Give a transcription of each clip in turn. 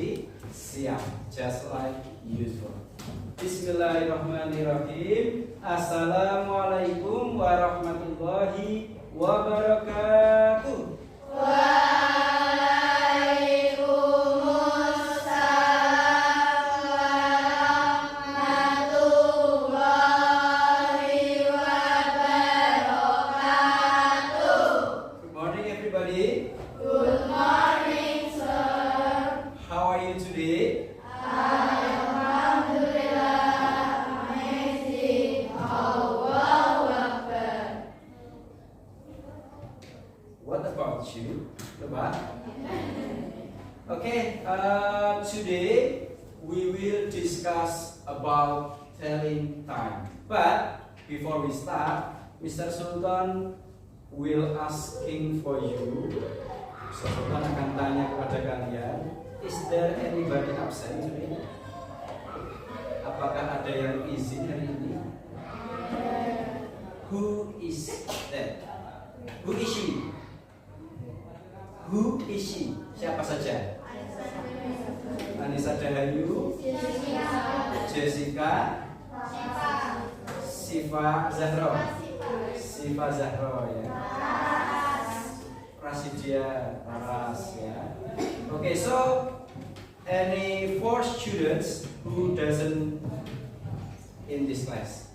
pasti siap, just like usual. Bismillahirrahmanirrahim. Assalamualaikum warahmatullahi wabarakatuh. Today we will discuss about telling time. But before we start, Mr. Sultan will asking for you. Mr. Sultan akan tanya kepada kalian, is there anybody absent today? Apakah ada yang izin hari ini? Who is that? Who is she? Who is she? Siapa saja? Anissa Dahayu, Jessica, Siva Zahro, ya. Rasidia Raras, ya. Okay, so any 4 students who doesn't in this class,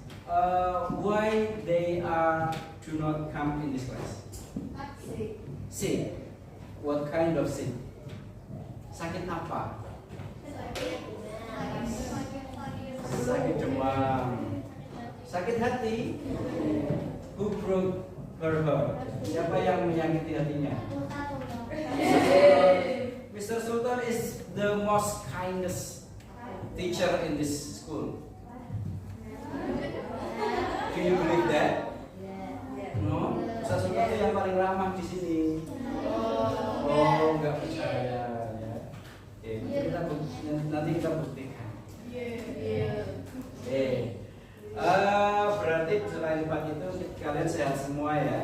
why they do not come in this class? Sick. What kind of sick? Sakit apa? Sakit demam. Sakit hati. Who broke her heart? Siapa yang menyakiti hatinya? Mr. Sultan is the most kindest teacher in this school. Do you believe that? No? Mr. Sultan itu yang paling ramah di sini. Oh, nggak percaya. Nanti kita buktikan. Berarti selain 4 itu kalian sehat semua ya.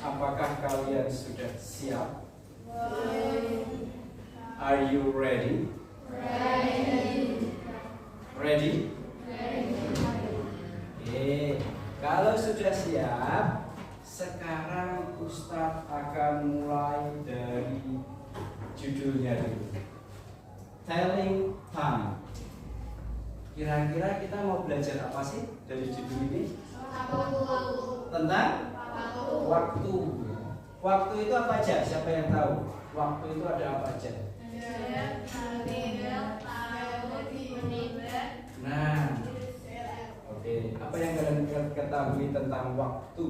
Apakah kalian sudah siap? Are you ready? Ready? Kalau sudah siap, sekarang Ustadz akan mulai dari judulnya dulu. Telling time. Kira-kira kita mau belajar apa sih dari judul ini? Tentang waktu. Waktu itu apa aja? Siapa yang tahu? Waktu itu ada apa aja? Nah, oke. Apa yang kalian ketahui tentang waktu?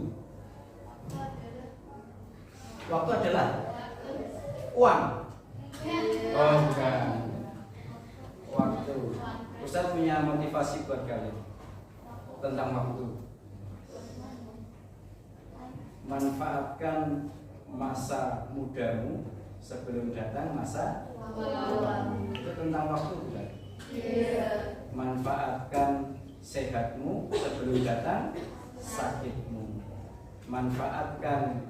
Waktu adalah uang. Oh, bukan. Waktu. Ustaz punya motivasi buat kalian tentang waktu. Manfaatkan masa mudamu sebelum datang masa tuamu. Itu tentang waktu, bukan? Manfaatkan sehatmu sebelum datang sakitmu. Manfaatkan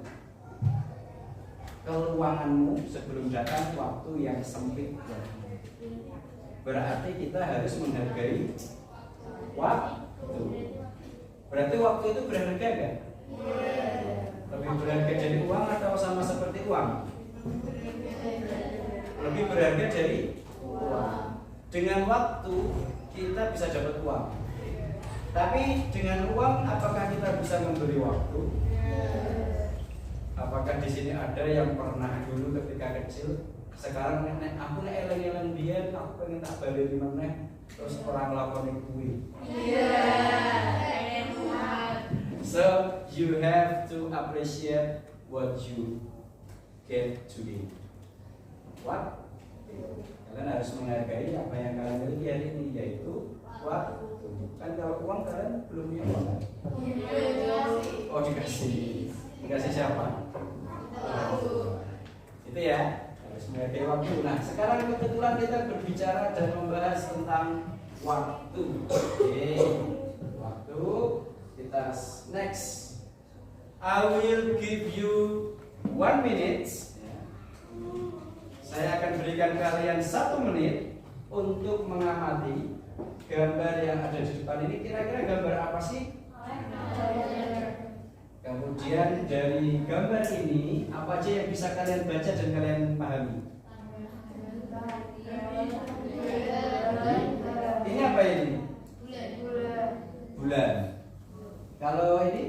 keluanganmu sebelum datang waktu yang sempit. Berarti kita harus menghargai waktu. Berarti waktu itu berharga kan? Lebih berharga dari uang atau sama seperti uang? Lebih berharga dari uang. Dengan waktu kita bisa dapat uang. Tapi dengan uang apakah kita bisa membeli waktu? Apakah di sini ada yang pernah dulu ketika kecil, sekarang nenek aku nek eleng-eleng biyen aku pengen tak balik meneh terus orang lakoni kuwi. So you have to appreciate what you get today. What? Kalian harus menghargai apa yang kalian miliki hari ini, yaitu waktu. Kan kalau uang kalian belum punya uang kan? Oh, dikasih. Dikasih siapa? Itu ya, harus menghargai waktu. Nah, sekarang kebetulan kita berbicara dan membahas tentang waktu. Oke, waktu. Kita next. I will give you 1 minute Saya akan berikan kalian 1 menit untuk mengamati gambar yang ada di depan ini. Kira-kira gambar apa sih? Kemudian dari gambar ini apa aja yang bisa kalian baca dan kalian pahami? Ini apa ini? Bulan. Kalau ini?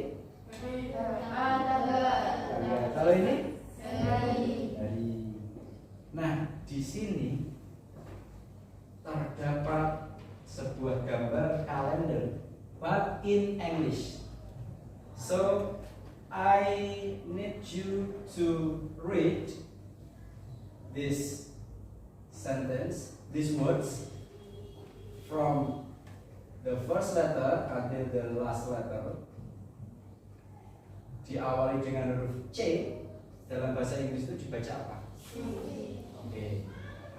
Kalau ini? Hari. Nah, di sini terdapat sebuah gambar kalender, but in English. So I need you to read this sentence, these words from the first letter until the last letter. Diawali dengan huruf C. Dalam bahasa Inggris itu dibaca apa? Oke.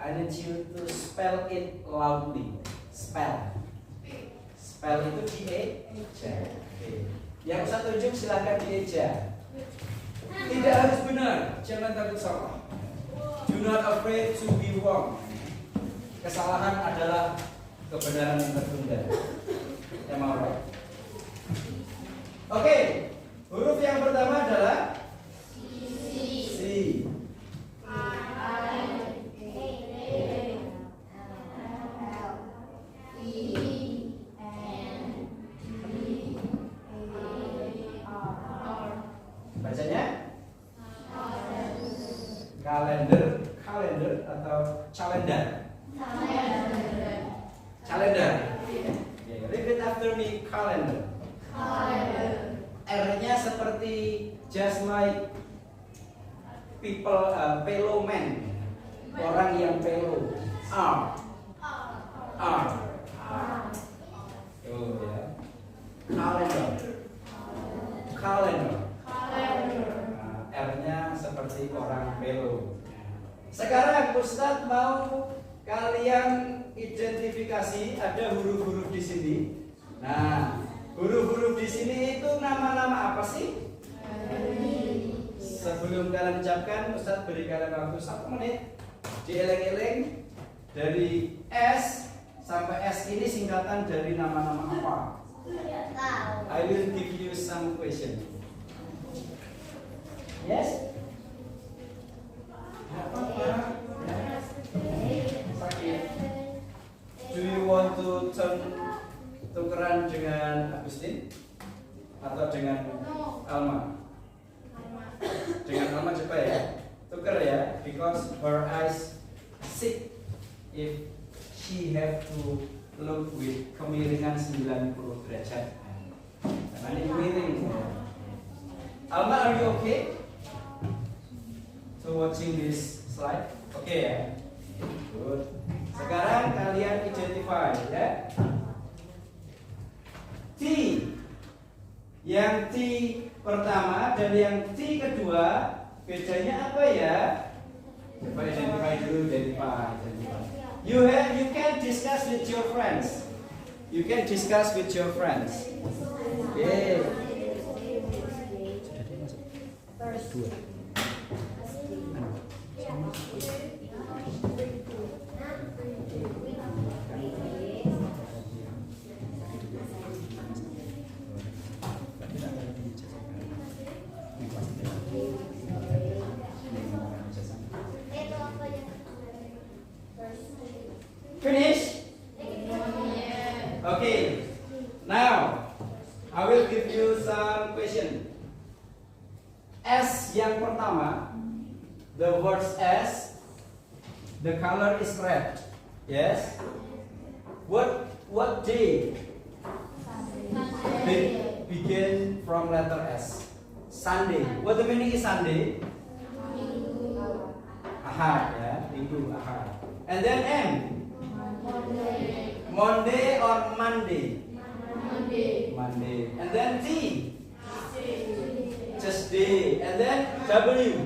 I need you to spell it loudly. Spell itu dieja. Oke. Yang saya tunjuk silahkan dieja. Tidak harus benar, jangan takut salah. Do not afraid to be wrong. Kesalahan adalah kebenaran yang tertunda. Am I right? Oke. Huruf yang pertama adalah C. Bacanya kalender atau calendar. Calendar. Okay, repeat after me, calendar. R-nya seperti just like people, pelo man, orang yang pelo. R. Oh ya. Calendar. R-nya seperti orang pelo. Sekarang Ustadz mau kalian identifikasi, ada huruf-huruf di sini. Nah, huruf-huruf di sini itu nama-nama apa sih? Sebelum kalian ucapkan, Ustadz beri kalian waktu 1 menit. Dieleng-eleng dari S sampai S ini singkatan dari nama-nama apa? I will give you some question. Yes? Apa? Sakit. Do you want to tukeran dengan Agustin atau dengan Alma? Dengan Alma coba ya, tuker ya, because her eyes sick if she have to look with kemiringan 90 derajat. Karena ini miring. Alma, are you okay to watching this slide? Oke ya. Good. Sekarang kalian identify ya. T. Yang T pertama dan yang T kedua bedanya apa ya? Coba identify dulu, identify. You can discuss with your friends. You can discuss with your friends. Okay. Dua. Finish? Okay. Now, I will give you some question. S yang pertama, the word S, the color is red. Yes. What day? Begin from letter S. Sunday. What the meaning is Sunday? Ahad ya, Minggu, Ahad. And then M. Monday or Monday? Monday. And then T. Just day. And then W.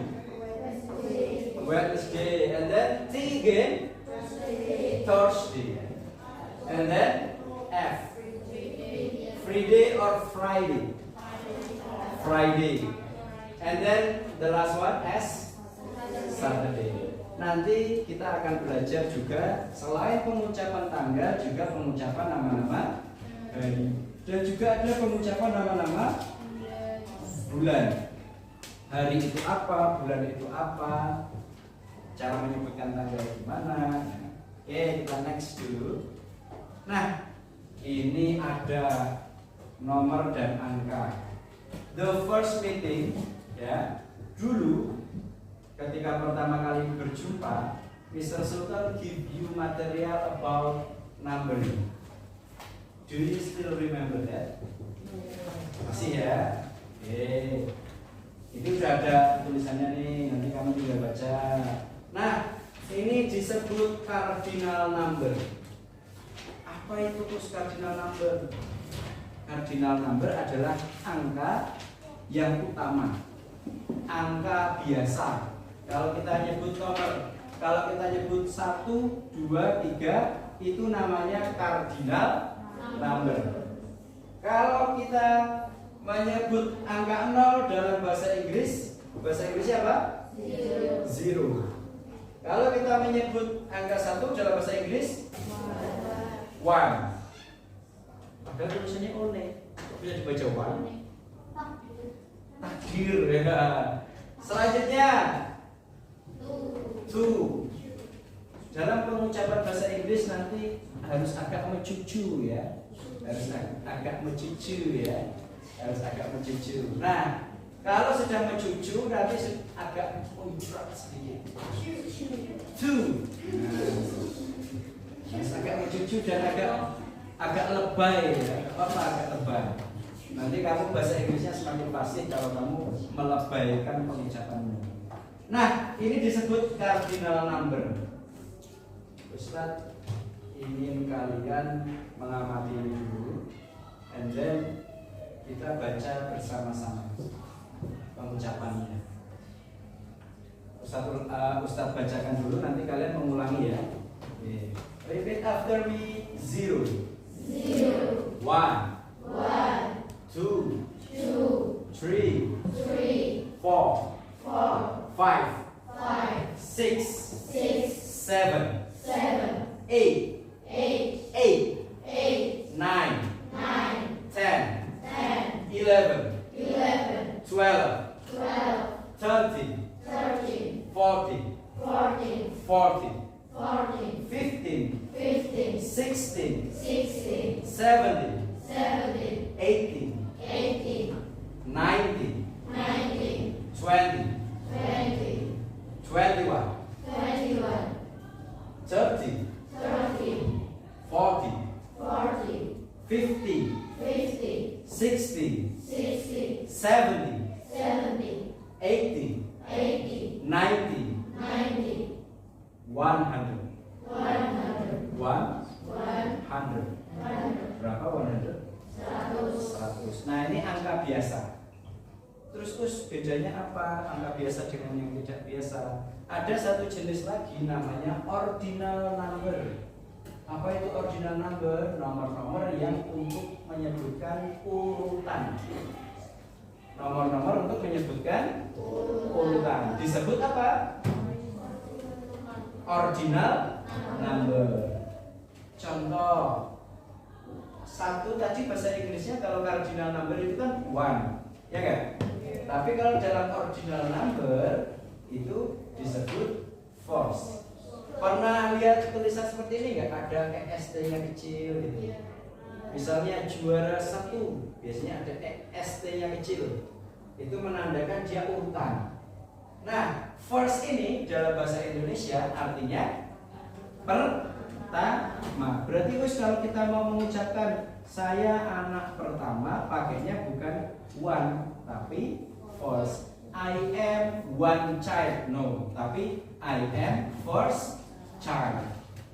Wednesday. And then T again. Thursday. And then F. Friday or Friday? Friday. And then the last one S. Saturday. nanti kita akan belajar juga selain pengucapan tanggal juga pengucapan nama-nama hari dan juga ada pengucapan nama-nama bulan. Hari itu apa, bulan itu apa, cara menyebutkan tanggal gimana. Oke, kita next dulu. Nah, ini ada nomor dan angka. The first meeting, ya, dulu ketika pertama kali berjumpa, Mr. Sultan give you material about numbering. Do you still remember that? Masih ya? Oke. Itu udah ada tulisannya nih, nanti kamu juga baca. Nah, ini disebut cardinal number. Apa itu cardinal number? Cardinal number adalah angka yang utama, angka biasa. Kalau kita nyebut nomor, kalau kita nyebut 1, 2, 3, itu namanya cardinal number. Kalau kita menyebut angka 0 dalam bahasa Inggrisnya apa? Zero. Kalau kita menyebut angka 1 dalam bahasa Inggris, one. Padahal tulisannya one, bisa dibaca one. Takdir ya. Selanjutnya two. Dalam pengucapan bahasa Inggris nanti harus agak mencucu ya. Harus agak mencucu ya. Harus agak mencucu. Nah, kalau sudah mencucu nanti agak muncrat sedikit. Two. Harus agak mencucu dan agak lebay ya. Apa agak lebay? Nanti kamu bahasa Inggrisnya semakin fasih kalau kamu melebaykan pengucapanmu. Nah, ini disebut cardinal number. Ustadz ingin kalian mengamati ini dulu, and then kita baca bersama-sama pengucapannya. Ustadz bacakan dulu, nanti kalian mengulangi ya. Repeat after me. 0, 1, 2, 3, 4, 5, 6, 7, 8, 9, 10, 11, 12, 13, 14, 15, 16, 17, 18, 19, 20, 21, 30, 40, 50, 60, 70, 80, 90, 100. 100. Berapa 100? 100. Nah, ini angka biasa. Terus bedanya apa angka biasa dengan yang tidak biasa? Ada satu jenis lagi namanya ordinal number. Apa itu ordinal number? Nomor-nomor yang untuk menyebutkan urutan. Nomor-nomor untuk menyebutkan urutan. Disebut apa? Ordinal number. Contoh, 1 tadi bahasa Inggrisnya kalau cardinal number itu kan 1, ya kan? Tapi kalau dalam ordinal number itu disebut fours. Pernah lihat tulisan seperti ini nggak? Ada EST-nya kecil gitu. Misalnya juara 1, biasanya ada EST-nya kecil. Itu menandakan dia urutan. Nah, first ini dalam bahasa Indonesia artinya pertama. Berarti kalau kita mau mengucapkan saya anak pertama, pakainya bukan one, tapi first. I am one child, no, tapi I am first child.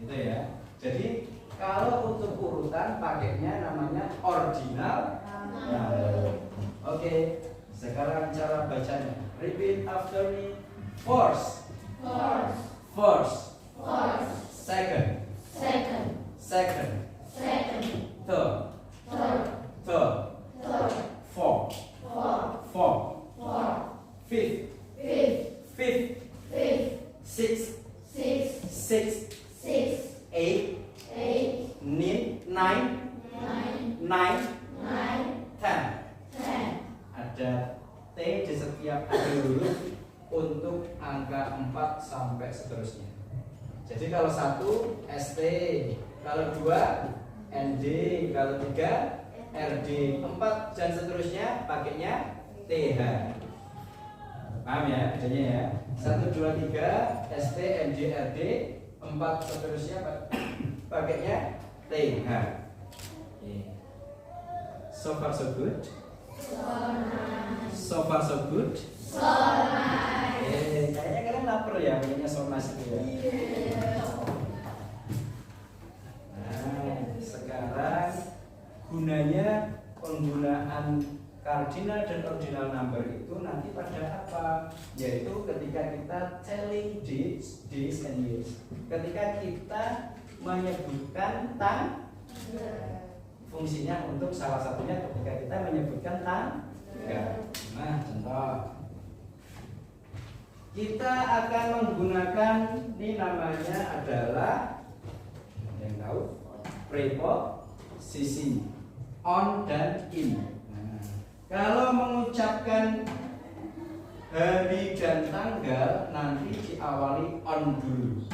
Gitu ya. Jadi kalau untuk urutan pakainya namanya ordinal number. Oke. Sekarang cara bacanya. Repeat after me. First. Second. Third. Fourth. Fifth. Sixth. angka 4 sampai seterusnya. Jadi kalau 1 ST, kalau 2 ND, kalau 3 RD, 4 dan seterusnya pakainya TH. Paham ya bedanya ya? 1, 2, 3 ST, ND, RD, 4 seterusnya pakainya TH. So far so good. So far so good. Kayaknya kalian lapar ya punya sonas itu ya. Nah, sekarang gunanya penggunaan cardinal dan ordinal number itu nanti pada apa? Yaitu ketika kita telling days and years. Ketika kita menyebutkan fungsinya untuk salah satunya ketika kita menyebutkan tanggal. Nah, contoh kita akan menggunakan ini namanya adalah yang tahu preposisi on dan in. Nah, kalau mengucapkan hari dan tanggal nanti diawali on dulu.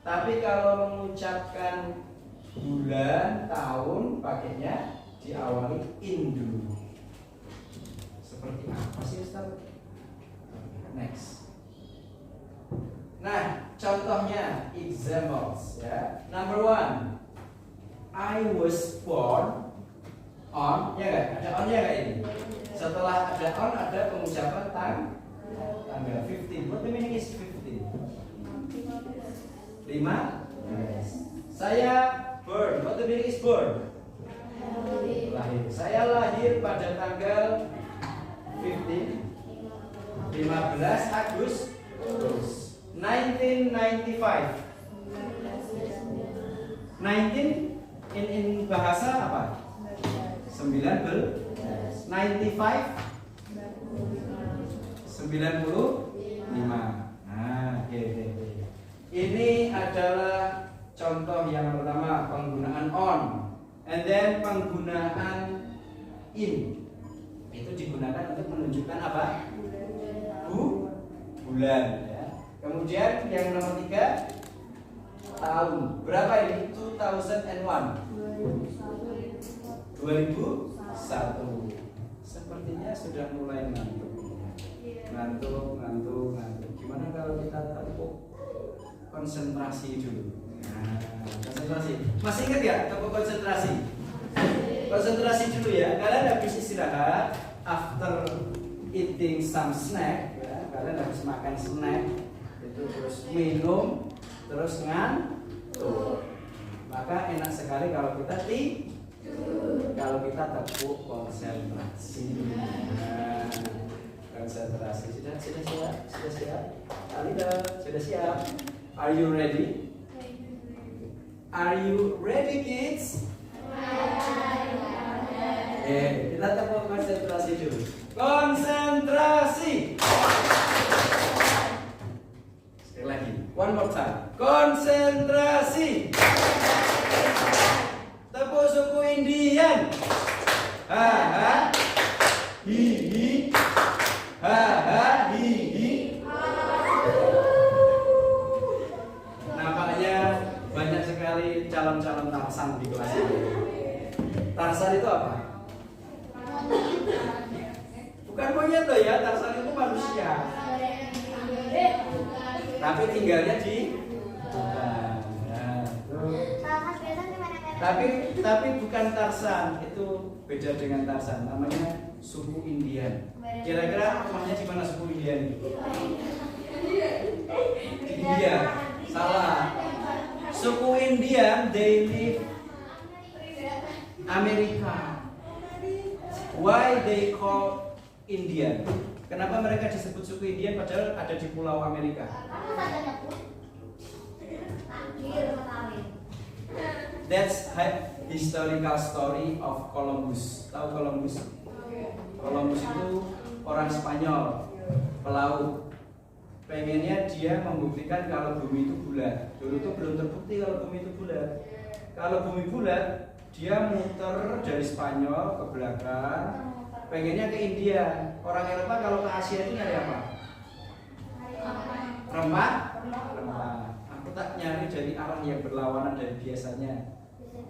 Tapi kalau mengucapkan bulan, tahun pakainya diawali in dulu. Seperti apa sih Ustaz? Next. Nah, contohnya examples ya. Number 1, I was born on, ya nggak? Ada on-nya nggak ini? Setelah ada on ada pengucapan tanggal 15. What the meaning is 15? 5. Saya born. What the meaning is born? Lahir. Saya lahir pada tanggal 15 Agustus 1995. 19 in bahasa apa? 95 95. Nah, okay. Ini adalah contoh yang pertama, penggunaan on, and then penggunaan in. Itu digunakan untuk menunjukkan apa? Bulan ya. Kemudian yang nomor 3, tahun. Berapa ini? 2001. Sepertinya sudah mulai ngantuk. Gimana kalau kita tepuk konsentrasi dulu? Nah, konsentrasi. Masih ingat ya tepuk konsentrasi? Konsentrasi dulu ya. Kalian habis istirahat, after eating some snack, ya, kalian habis makan snack, itu terus minum, terus ngantuk. Maka enak sekali kalau kita kalau kita tepuk konsentrasi. Nah, konsentrasi sudah siap. Alida sudah siap. Are you ready? Are you ready, kids? Kita tepuk konsentrasi dulu. Konsentrasi. Sekali lagi. One more time. Konsentrasi. Tepuk suku Indian. Ha ha. Hi hi. Ha ha hi hi. Nampaknya banyak sekali calon-calon Tarsan di kelas ini. Tarsan itu apa? Bukan monyet loh ya, Tarsan itu manusia. Tapi tinggalnya di hutan. Tapi bukan Tarsan, itu beda dengan Tarsan. Namanya suku Indian. Kira-kira rumahnya di mana suku Indian? India. Salah. Suku Indian they live Amerika. Why they call Indian? Kenapa mereka disebut suku Indian padahal ada di pulau Amerika? That's historical story of Columbus. Tahu Columbus? Columbus itu orang Spanyol, pelaut. Pengennya dia membuktikan kalau bumi itu bulat. Dulu itu belum terbukti kalau bumi itu bulat. Kalau bumi bulat, dia muter dari Spanyol ke belakang. Pengennya ke India. Orang Eropa kalau ke Asia itu nyari apa? Perempah. Aku tak nyari dari arah yang berlawanan dari biasanya.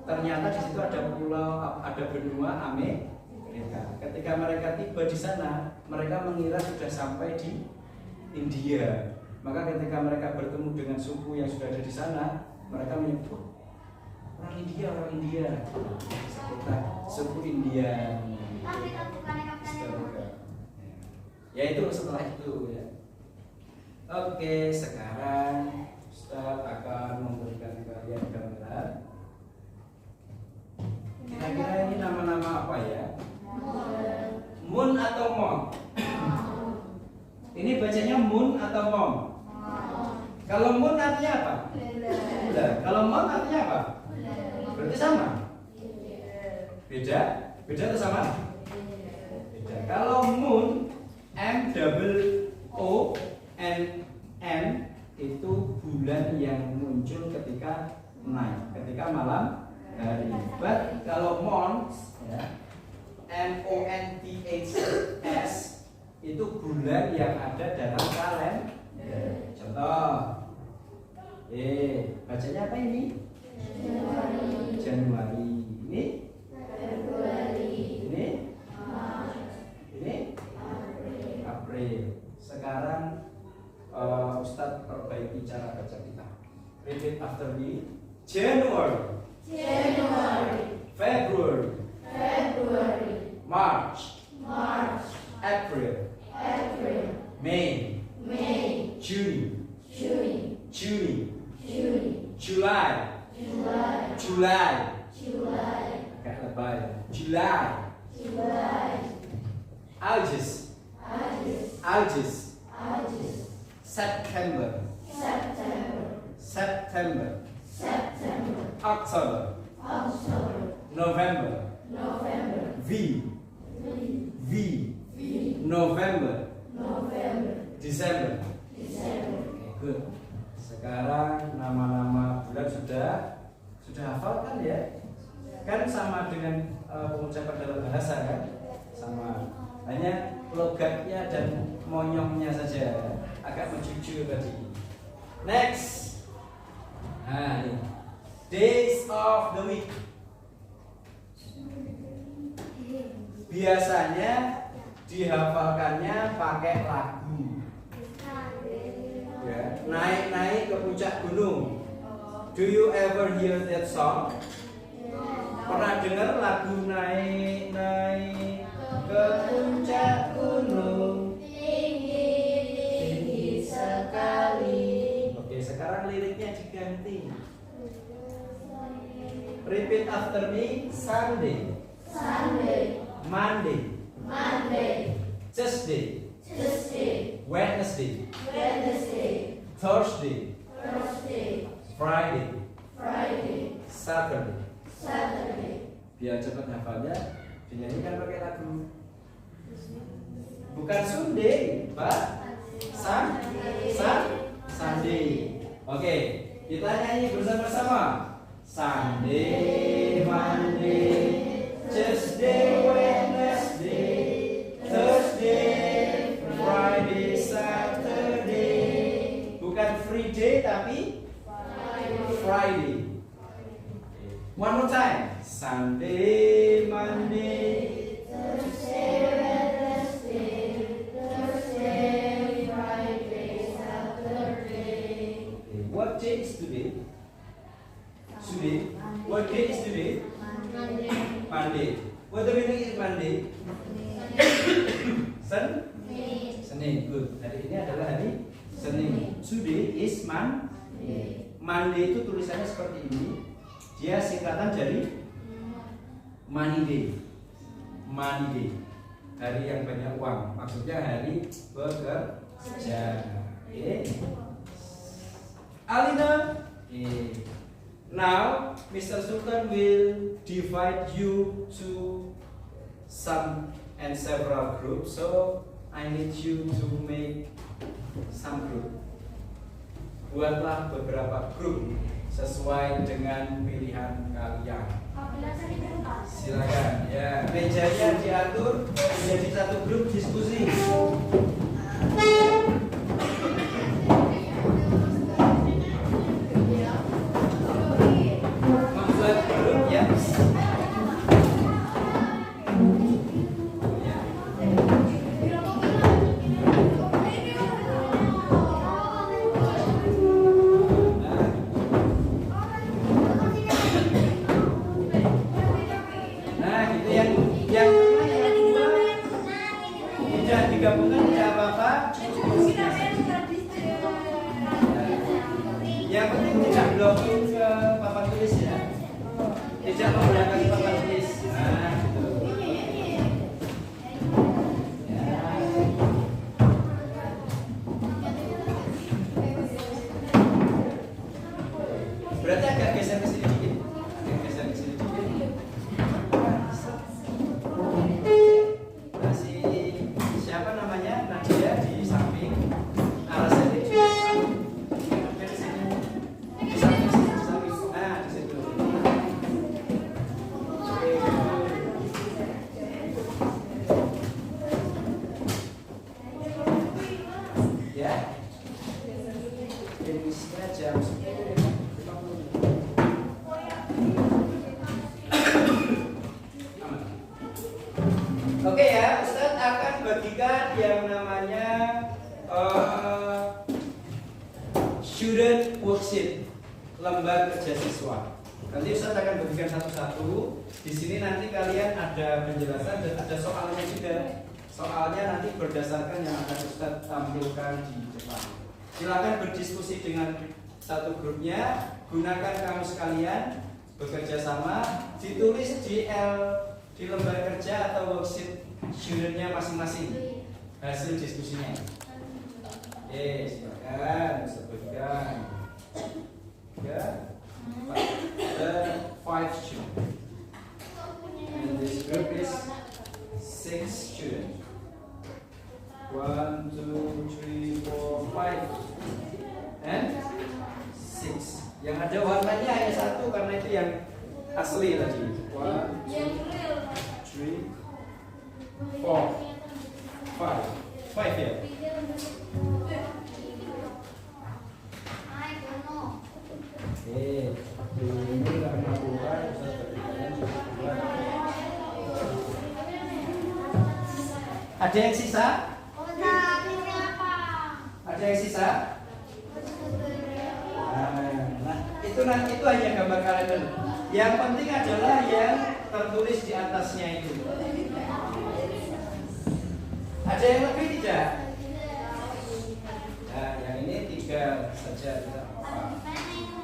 Ternyata di situ ada pulau, ada benua Amerika. Ketika mereka tiba di sana, mereka mengira sudah sampai di India. Maka ketika mereka bertemu dengan suku yang sudah ada di sana, mereka menyebut orang India. Sekitar suku India. Ya itu setelah itu ya. Oke, sekarang Ustaz akan memberikan kalian gambaran. Kira-kira ini nama-nama apa ya? Moon atau Mom? Ini bacanya Moon atau Mom? Kalau Moon artinya apa? Bulan. Kalau Mom artinya apa? Berarti sama? Beda? Beda atau sama? Beda. Kalau Moon, M-O-O-N itu bulan yang muncul ketika night, ketika malam hari. But kalau Mons, ya, M-O-N-T-H-S itu bulan yang ada dalam kalender. Contoh, bacanya apa ini? Januari. Ini? Februari. Ini? April. Sekarang Ustadz perbaiki cara baca kita. Repeat after me. January. February. March. April. May. June. July. Agak lebay. July. August. September. October. November. V. November. December. Good. Sekarang nama-nama bulan sudah hafal kan ya? Kan sama dengan pengucapan dalam bahasa kan? Sama. Hanya logatnya dan monyongnya saja agak mencucu tadi. Next. Nah, ini. Days of the week. Biasanya dihafalkannya pakai lagu. Ya, naik-naik ke puncak gunung. Do you ever hear that song? Pernah dengar lagu naik-naik ke puncak gunung? Tinggi sekali. Oke, sekarang liriknya diganti. Repeat after me. Sunday. Monday. Tuesday. Wednesday. Thursday. Friday. Saturday. Biar cepat hafalnya, dinyanyikan pakai lagu. Bukan Sunday, but Sunday. Oke, kita nyanyi bersama-sama. Sunday, Monday, Tuesday, Wednesday, Thursday, Friday, Saturday. Bukan free day tapi Friday. One more time. Sunday, Monday, Tuesday, Wednesday, Thursday, Friday, Saturday. What day is today? What day is today? Monday. What the meaning is Monday? Senin. Good. Hari ini adalah hari Senin. Today is Monday. Monday itu tulisannya seperti ini. Dia singkatan dari Money Day. Hari yang banyak uang. Maksudnya hari bekerja. Alina. Now, Mr. Sultan will divide you to some and several groups. So, I need you to make some group. Buatlah beberapa grup sesuai dengan pilihan kalian. Silakan. Ya, mejanya diatur menjadi satu grup diskusi. Yang penting tidak blocking ke papan tulis ya. Tidak menggunakan papan tulis. Nah, gitu. Ya. Berarti agak geser ke sini dikit. Agak geser ke sini dikit. Masih siapa namanya? Nadia di samping. Arah sini juga sama. Di sini. Di samping sini, di samping. Nah, di situ. Ya. Finishnya jam 10. Oke ya, Ustadz akan bagikan yang namanya student worksheet, lembar kerja siswa. Nanti Ustadz akan bagikan satu-satu. Di sini nanti kalian ada penjelasan dan ada soalnya juga. Soalnya nanti berdasarkan yang akan Ustadz tampilkan di depan. Silakan berdiskusi dengan satu grupnya. Gunakan kamus kalian, bekerja sama, ditulis di lembar kerja atau worksheet studentnya masing-masing hasil diskusinya. Oke, silakan sebutkan. Ya, the 5 students. And this group is 6 students. 1, 2, 3, 4, 5 and 6. Yang ada warnanya hanya satu karena itu yang asli tadi. 1, 2, 3, 4, 5 ya. Ini karena bukan ada yang sisa? Ada yang sisa? Nah, itu hanya gambar kalender. Yang penting adalah yang tertulis di atasnya itu. Ada yang lebih tidak? Nah, yang ini 3 saja tidak apa.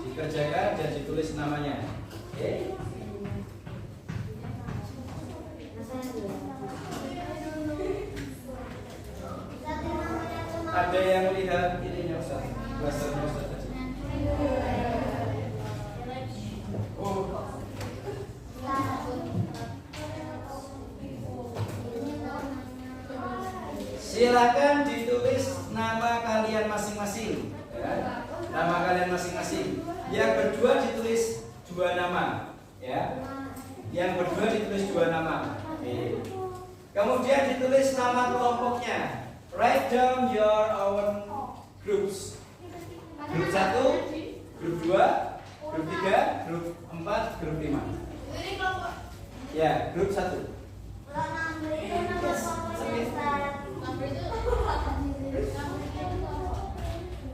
Dikerjakan dan ditulis namanya. Oke. Ada yang lihat ininya Ustaz? Blasternya Ustaz tadi. Oh. Silakan ditulis nama kalian masing-masing. Ya. Nama kalian masing-masing. Yang berdua ditulis 2 nama, ya. Yang berdua ditulis 2 nama. Oke. Kemudian ditulis nama kelompoknya. Write down your own groups. Grup 1, grup 2, grup 3, grup 4, grup 5. Ya, grup 1.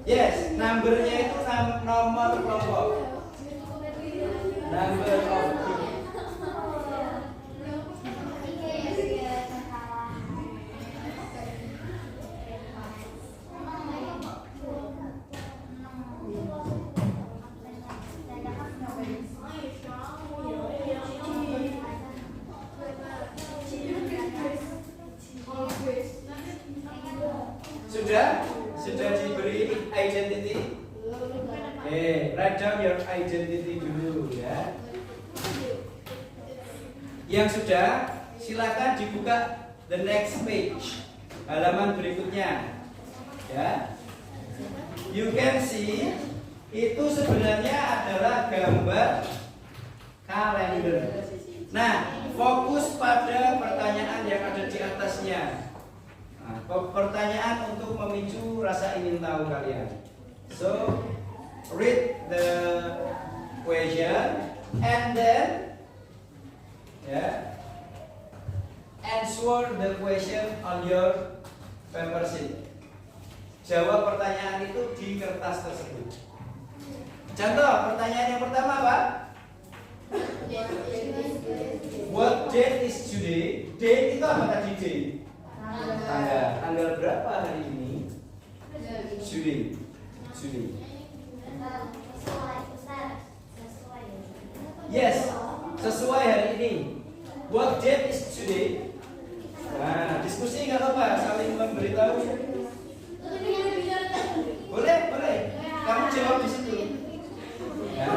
Yes, numbernya itu nomor kelompok. Number of group. Sudah diberi identity? Write down your identity dulu ya. Yang sudah, silakan dibuka the next page, halaman berikutnya. Ya. You can see itu sebenarnya adalah gambar kalender. Nah, fokus pada pertanyaan yang ada di atasnya. Pertanyaan untuk memicu rasa ingin tahu kalian. So, read the question and then answer the question on your paper sheet. Jawab pertanyaan itu di kertas tersebut. Contoh, pertanyaan yang pertama apa? What date is today? Date itu apa tadi date? Tanggal berapa hari ini? Today. Yes, sesuai hari ini. What date is today? Nah, diskusi nggak apa-apa, saling memberitahu. Boleh, boleh. Kamu jawab di situ. Nah,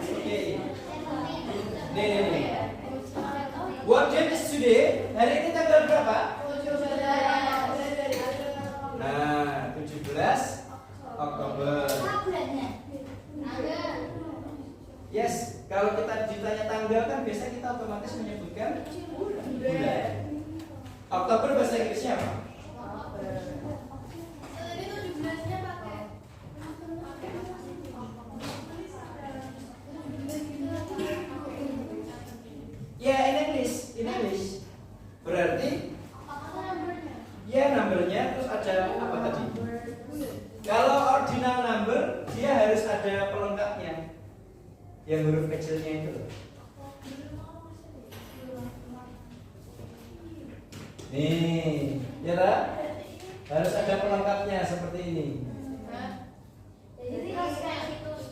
oke. Nih. What date is today? Hari ini tanggal berapa? Nah, 17 Oktober. Yes, kalau kita ditanya tanggal kan biasa kita otomatis menyebutkan bulan. Oktober bahasa Inggrisnya apa? Ya, in English. Berarti ya numbernya terus ada apa tadi? Kalau ordinal number dia harus ada pelengkapnya, yang huruf kecilnya itu. Nih, ya tak? Harus ada pelengkapnya seperti ini.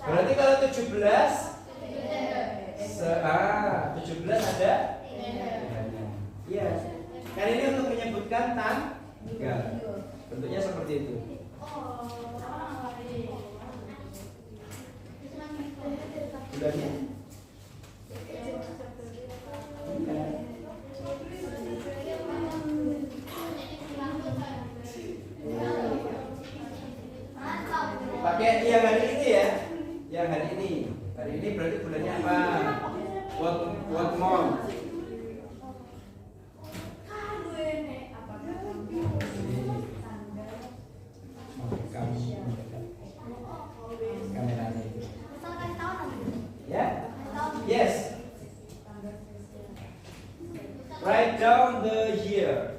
Berarti kalau 17 ada? Iya. Kan ini untuk menyebutkan tanggal. Bentuknya seperti itu. Bulannya? Pakai yang hari ini ya. Yang hari ini. Hari ini berarti bulannya apa? What month? Kameranya itu. Ya? Yes. Write down the year.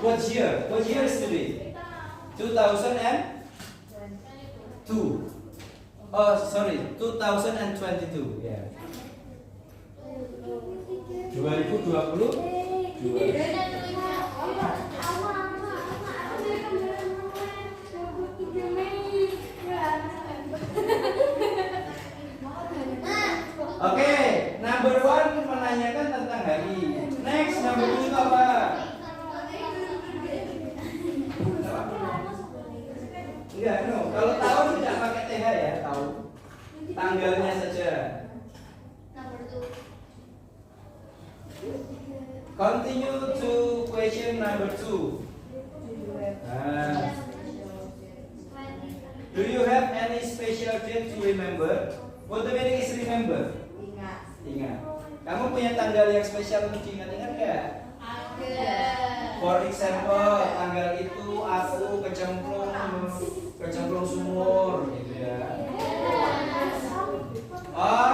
What year? What year is today? 2002. Oh, sorry, 2022. Ya. 2022. Oke, number 1 menanyakan tentang hari. Next, number 2 apa? Enggak, no. Kalau tahun tidak pakai TH ya, tahun. Tanggalnya saja. Continue to question number 2. Do you have any special date to remember? What the meaning is remember? Ingat. Kamu punya tanggal yang spesial untuk diingat-ingat nggak? For example, tanggal itu aku kecemplung sumur, gitu ya. Oh,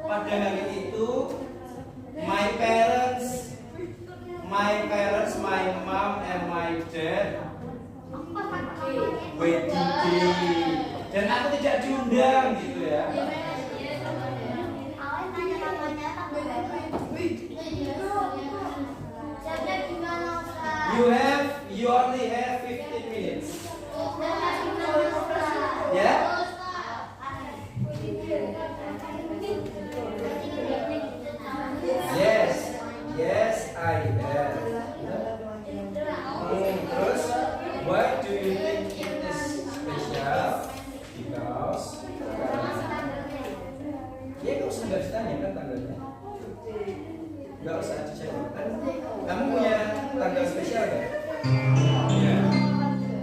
pada hari itu my parents, my mom and my dad wedding day, dan aku tidak diundang, gitu ya. You only have 15 minutes. Yeah? Yes, I have. Terus, why do you think it is special? Because ya kamu usah nggak ditanya kan tanggalnya. Nggak usah diceritakan. Kamu punya tanggal spesial kan? Iya.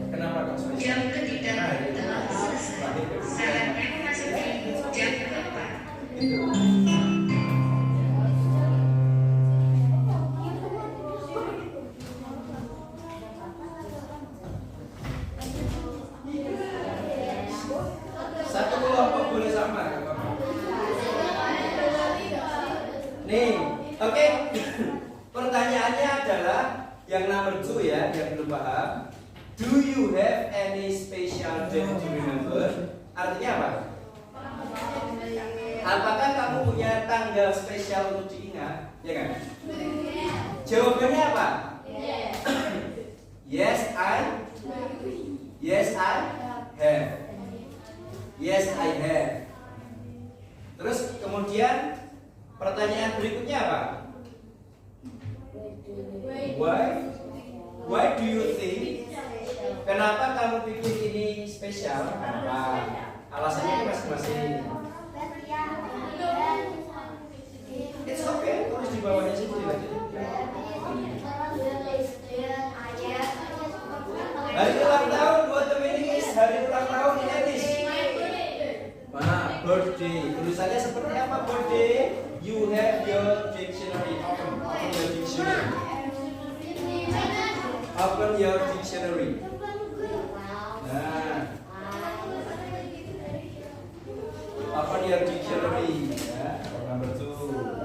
Kenapa kok spesial? Jam ketiga telah selesai. Saatnya memasuki jam keempat. Satu kelompok boleh sama. Nih, oke. Pertanyaannya adalah yang nomor 2 ya, yang belum paham. Do you have any special date to remember? Artinya apa? Apakah kamu punya tanggal spesial untuk diingat? Ya kan? Jawabannya apa? Yes, I have. Terus kemudian pertanyaan berikutnya apa? Why do you think? Kenapa kamu pikir ini spesial? Kenapa? Alasannya masing-masing. It's okay, tulis di bawahnya sendiri lagi. Hari ulang tahun, what the meaning is hari ulang tahun in English? Birthday. Tulisannya seperti apa birthday? You have your dictionary. Open your dictionary. Open your dictionary. Nah, open your dictionary. Ya, number 2.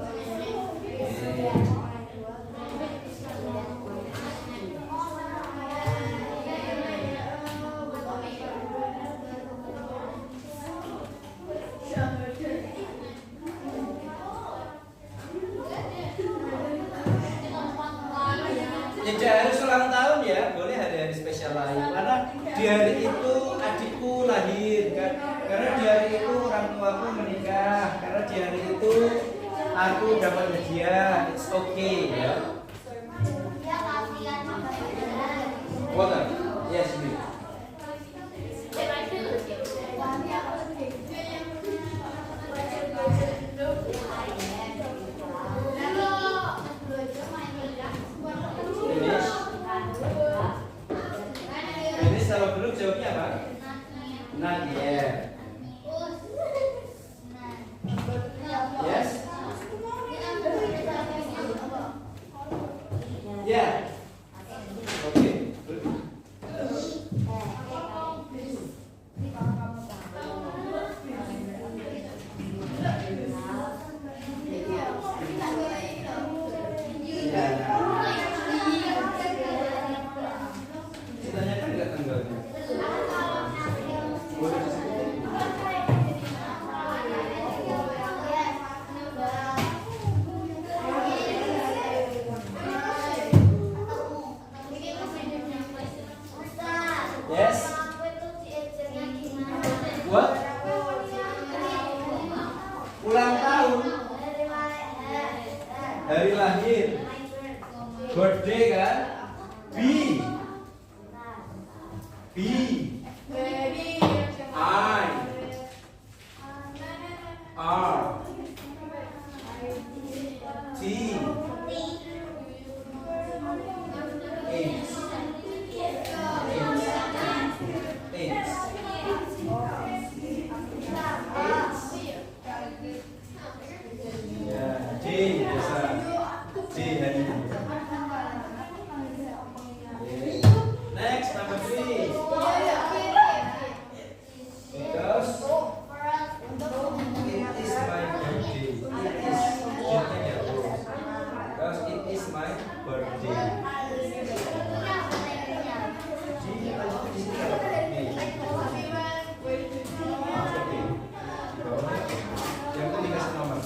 Tidak harus ulang tahun ya, boleh hari-hari spesial lain. Karena di hari itu adikku lahir, kan? Karena di hari itu orang tuaku menikah, karena di hari itu aku dapat hadiah. It's okay ya. Water, yes, me. Kalau belum jawabnya apa? Not yet. Yes? Yeah. Okay. Ditanyakan nggak tanggalnya? Boleh disebutin? Yes. What? Ulang tahun. Hari lahir. Birthday kan? B. B. I. R. T. H. D biasa. D hari ini. Next, number 3. Because it is my birthday. Because it is my birthday. Yang itu dikasih nomor.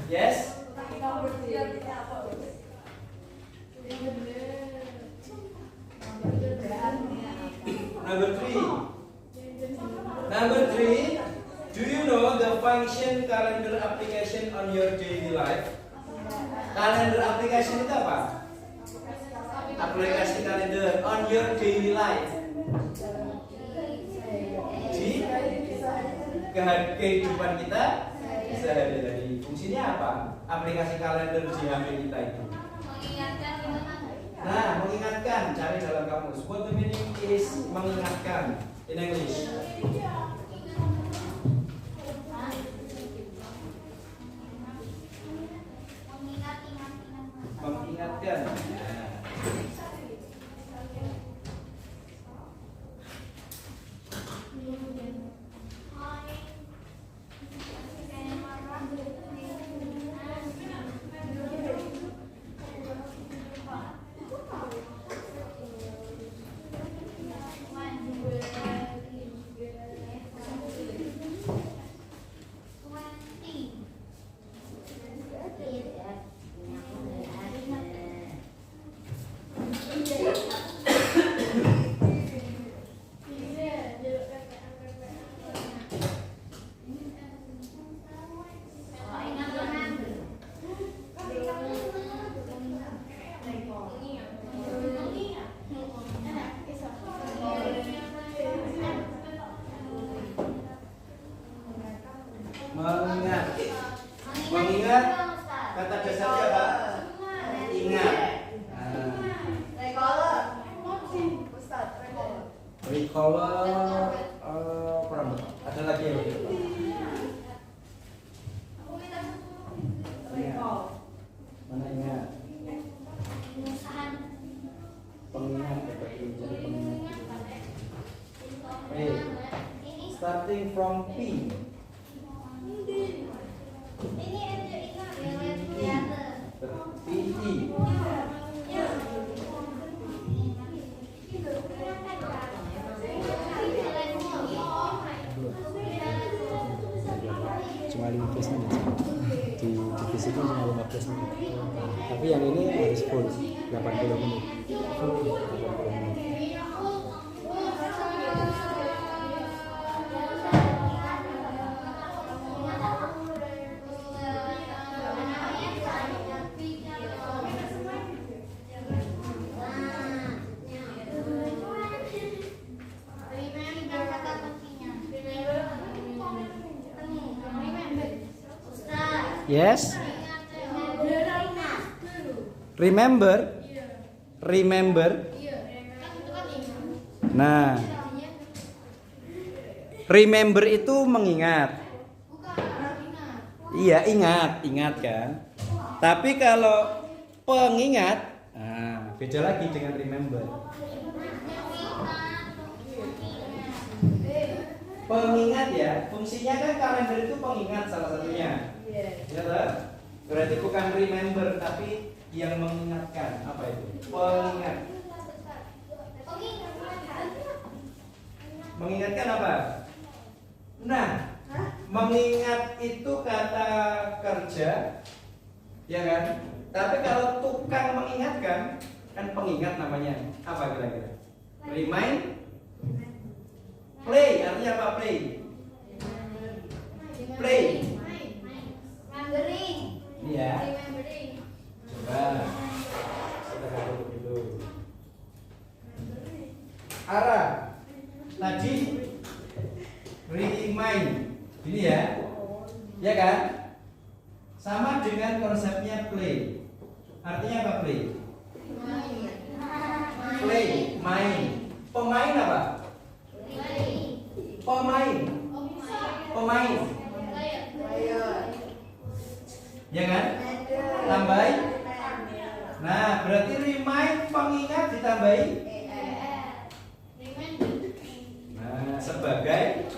Yes? Number 3. Number 3. Do you know the function calendar application on your daily life? Kalender application itu apa? Aplikasi kalender on your daily life. Di kehidupan kita sehari-hari. Fungsinya apa? Aplikasi kalender di HP kita itu. Nah, mengingatkan, cari dalam kamus. What the meaning is mengingatkan in English? Mengingatkan. Recaller kurang tepat. Ada lagi yang lebih tepat. Ingat. Mana ingat? Pengingat jadi pengingat. Starting from P. PE. Cuma 15 menit di fisiknya cuma 15 menit, tapi yang ini harus full 80 menit. Full 80 menit. Yes. Remember. Nah, remember itu mengingat. Iya, ingat kan. Tapi kalau pengingat, nah, beda lagi dengan remember. Pengingat ya, fungsinya kan kalender itu pengingat salah satunya. Ya kan? Berarti bukan remember tapi yang mengingatkan. Apa itu? Pengingat. Mengingatkan apa? Nah, mengingat itu kata kerja, ya kan? Tapi kalau tukang mengingatkan, kan pengingat namanya. Apa kira-kira? Remind. Play, artinya apa play? Play. Iya. Coba. Kita kamu dulu. Ara. Tadi remind. Ini ya. Ya kan? Sama dengan konsepnya play. Artinya apa play? Play, main. Pemain apa? Pemain. Ya kan? Tambahin. Nah, berarti remind pengingat ditambahi. Nah, sebagai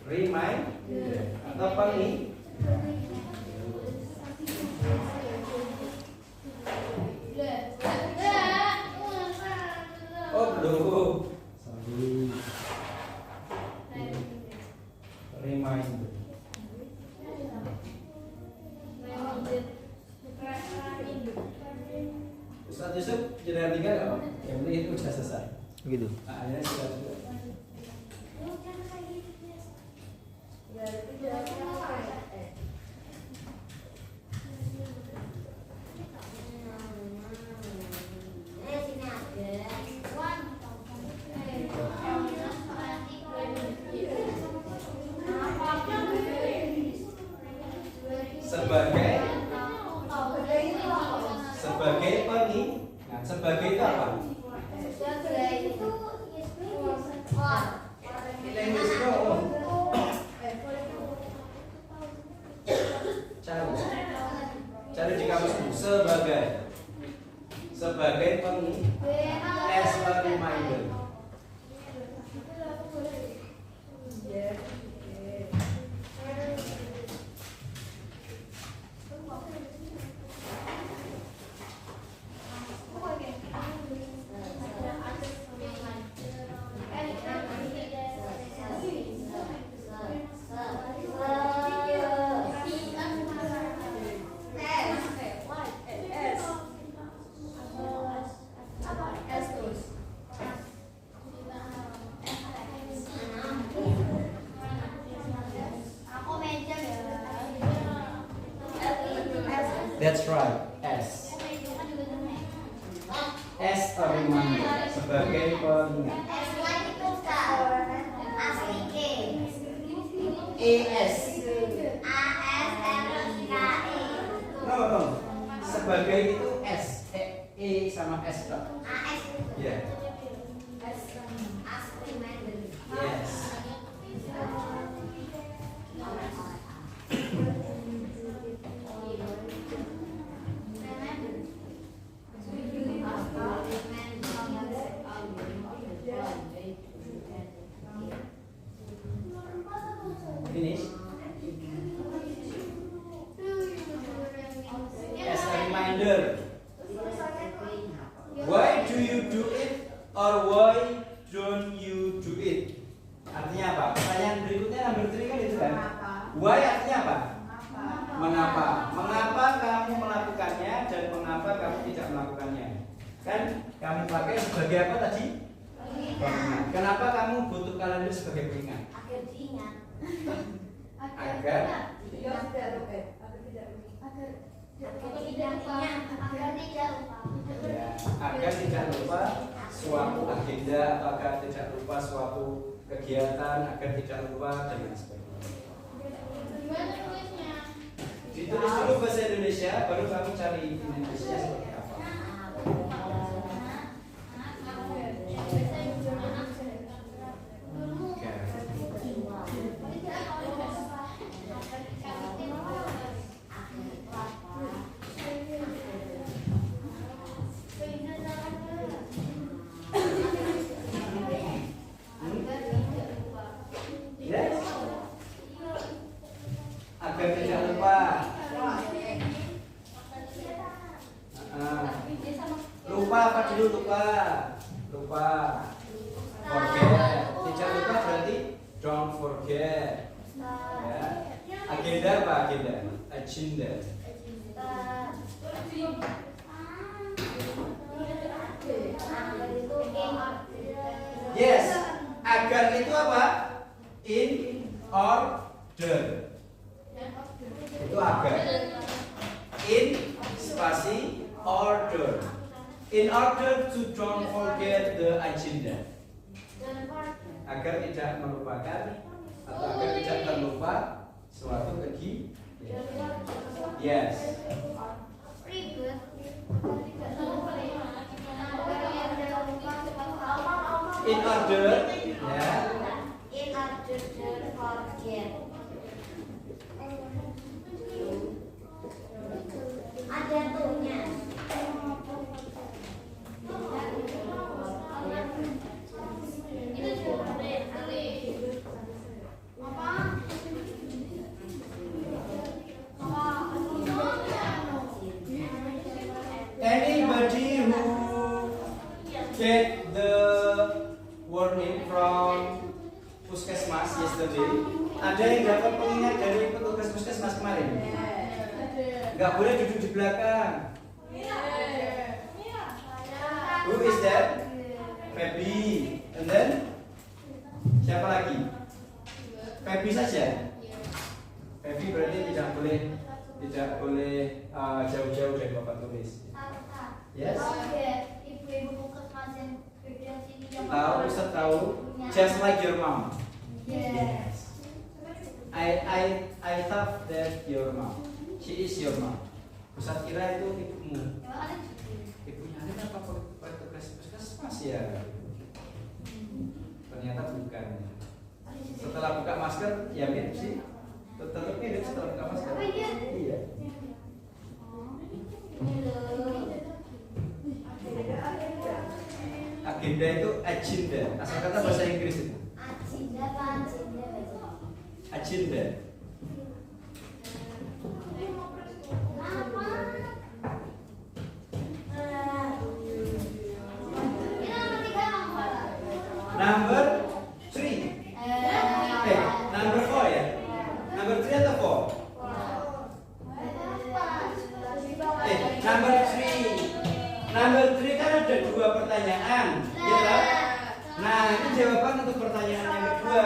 remind atau pengingat. Oh, belum. Sorry. Remind. Ustaz Yusuf jenderal 3 nggak Pak? Yang penting itu sudah selesai. Begitu. Nah, akhirnya sudah. Sebagai pengingat. Sebagai itu apa? Cari di kamusmu sebagai pengingat as a reminder. That's right, S. S a reminder sebagai pengingat. ES. No. Sebagai itu S. E sama S. Ya. do it? Artinya apa? Pertanyaan berikutnya number 3 kan itu kan? Mengapa? Why artinya apa? Mengapa? Mengapa? Mengapa kamu melakukannya dan mengapa kamu tidak melakukannya? Kan kamu pakai sebagai apa tadi? Pengingat. Kenapa kamu butuh kalender sebagai pengingat? Agar diingat. Agar tidak lupa. ya, agar tidak lupa suatu agenda, agar tidak lupa suatu kegiatan, agar tidak lupa dan lain sebagainya. Gimana tulisnya? Ditulis dulu bahasa Indonesia, baru kamu cari Indonesia seperti apa. Yes. Agar tidak lupa. Lupa apa dulu lupa? Lupa. Forget. Tidak lupa berarti don't forget. Ya. Agenda apa agenda? Agenda. Yes. Agar itu apa? In order. Itu agar. In spasi order. In order to don't forget the agenda. Agar tidak melupakan atau agar tidak terlupa suatu kegiatan. Yes. In order, ya. In order to forget. Ada tuhnya. Anybody who get the warning from puskesmas yesterday, ada yang dapat pengingat dari petugas puskesmas kemarin? Nggak boleh duduk di belakang. Who is that? Feby. And then siapa lagi? Feby saja. Feby berarti tidak boleh jauh-jauh dari papan tulis. Yes. Ibu-ibu puskesmas yang bagian sini yang Tahu, Ustaz tahu. Just like your mom. Yes. I thought that your mom. She is your mom. Ustaz kira itu ibumu. Ibunya ada apa petugas puskesmas ya? Ternyata bukan. Setelah buka masker, ya mirip sih. Tetap mirip setelah buka masker. Iya. Agenda itu agenda. Asal kata bahasa Inggris itu. Agenda. Number 3. Number 4 ya. Number 3 atau 4? Number 3. Number 3 kan ada 2 pertanyaan, ya kan? Nah, ini jawaban untuk pertanyaan yang kedua.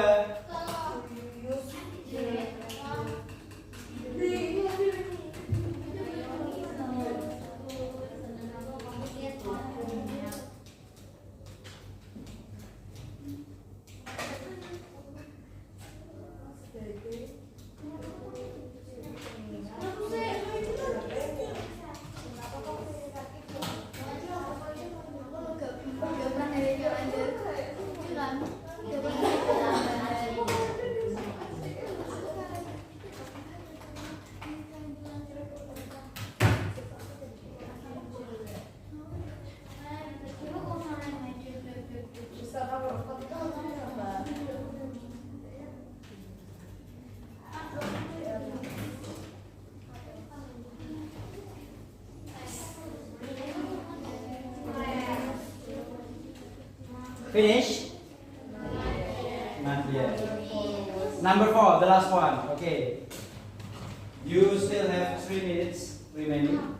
Finish? Not yet. Number 4, the last one. Okay. You still have 3 minutes remaining.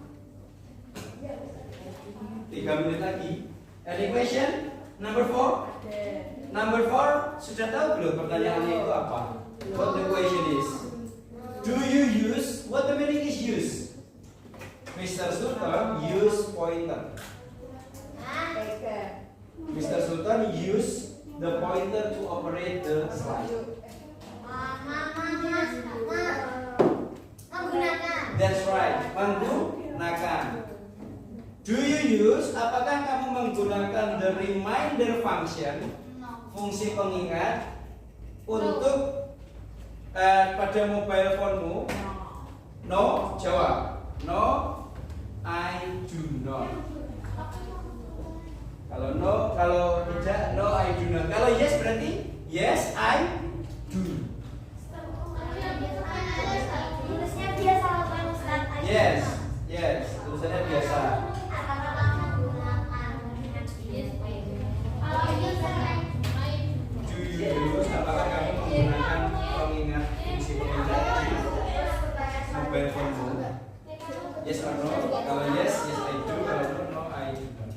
3 menit lagi. Any question? Number 4? Number 4, sudah tahu belum pertanyaannya itu apa? What the question is? Do you use? What the meaning is use? Mr. Sultan use pointer. Mr. Sultan use the pointer to operate the slide. That's right, menggunakan. Do you use? Apakah kamu menggunakan the reminder function, fungsi pengingat, untuk pada mobile phone-mu? No, jawab. No, I do not. Kalau no, kalau tidak, no, I do not. Kalau yes berarti yes, I do. Yes, yes, tulisannya biasa. Do you use? Apakah kamu menggunakan pengingat fungsi pengingat di mobile phone-mu? Yes or no? Kalau yes, yes I do. Kalau no, no I do not.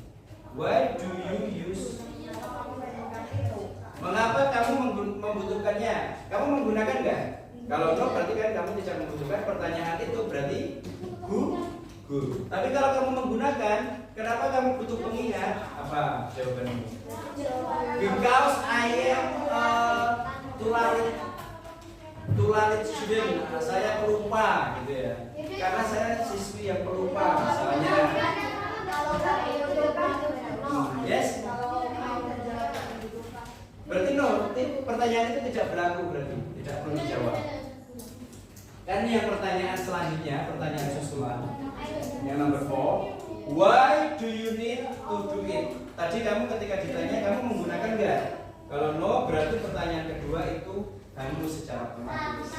Why do you use? Mengapa kamu membutuhkannya? Kamu menggunakan nggak? Kalau no berarti kan kamu tidak membutuhkan. Pertanyaan itu berarti good. Tapi kalau kamu menggunakan, kenapa kamu butuh pengingat? Apa jawabanmu? Because I am tulalit student. Saya pelupa gitu ya. Karena saya siswi yang pelupa misalnya. Yes? Berarti no, pertanyaan itu tidak berlaku berarti, tidak perlu dijawab. Dan yang pertanyaan selanjutnya, pertanyaan susulan yang number 4, why do you need to do it? Tadi kamu ketika ditanya kamu menggunakan enggak? Kalau no berarti pertanyaan kedua itu harus secara otomatis.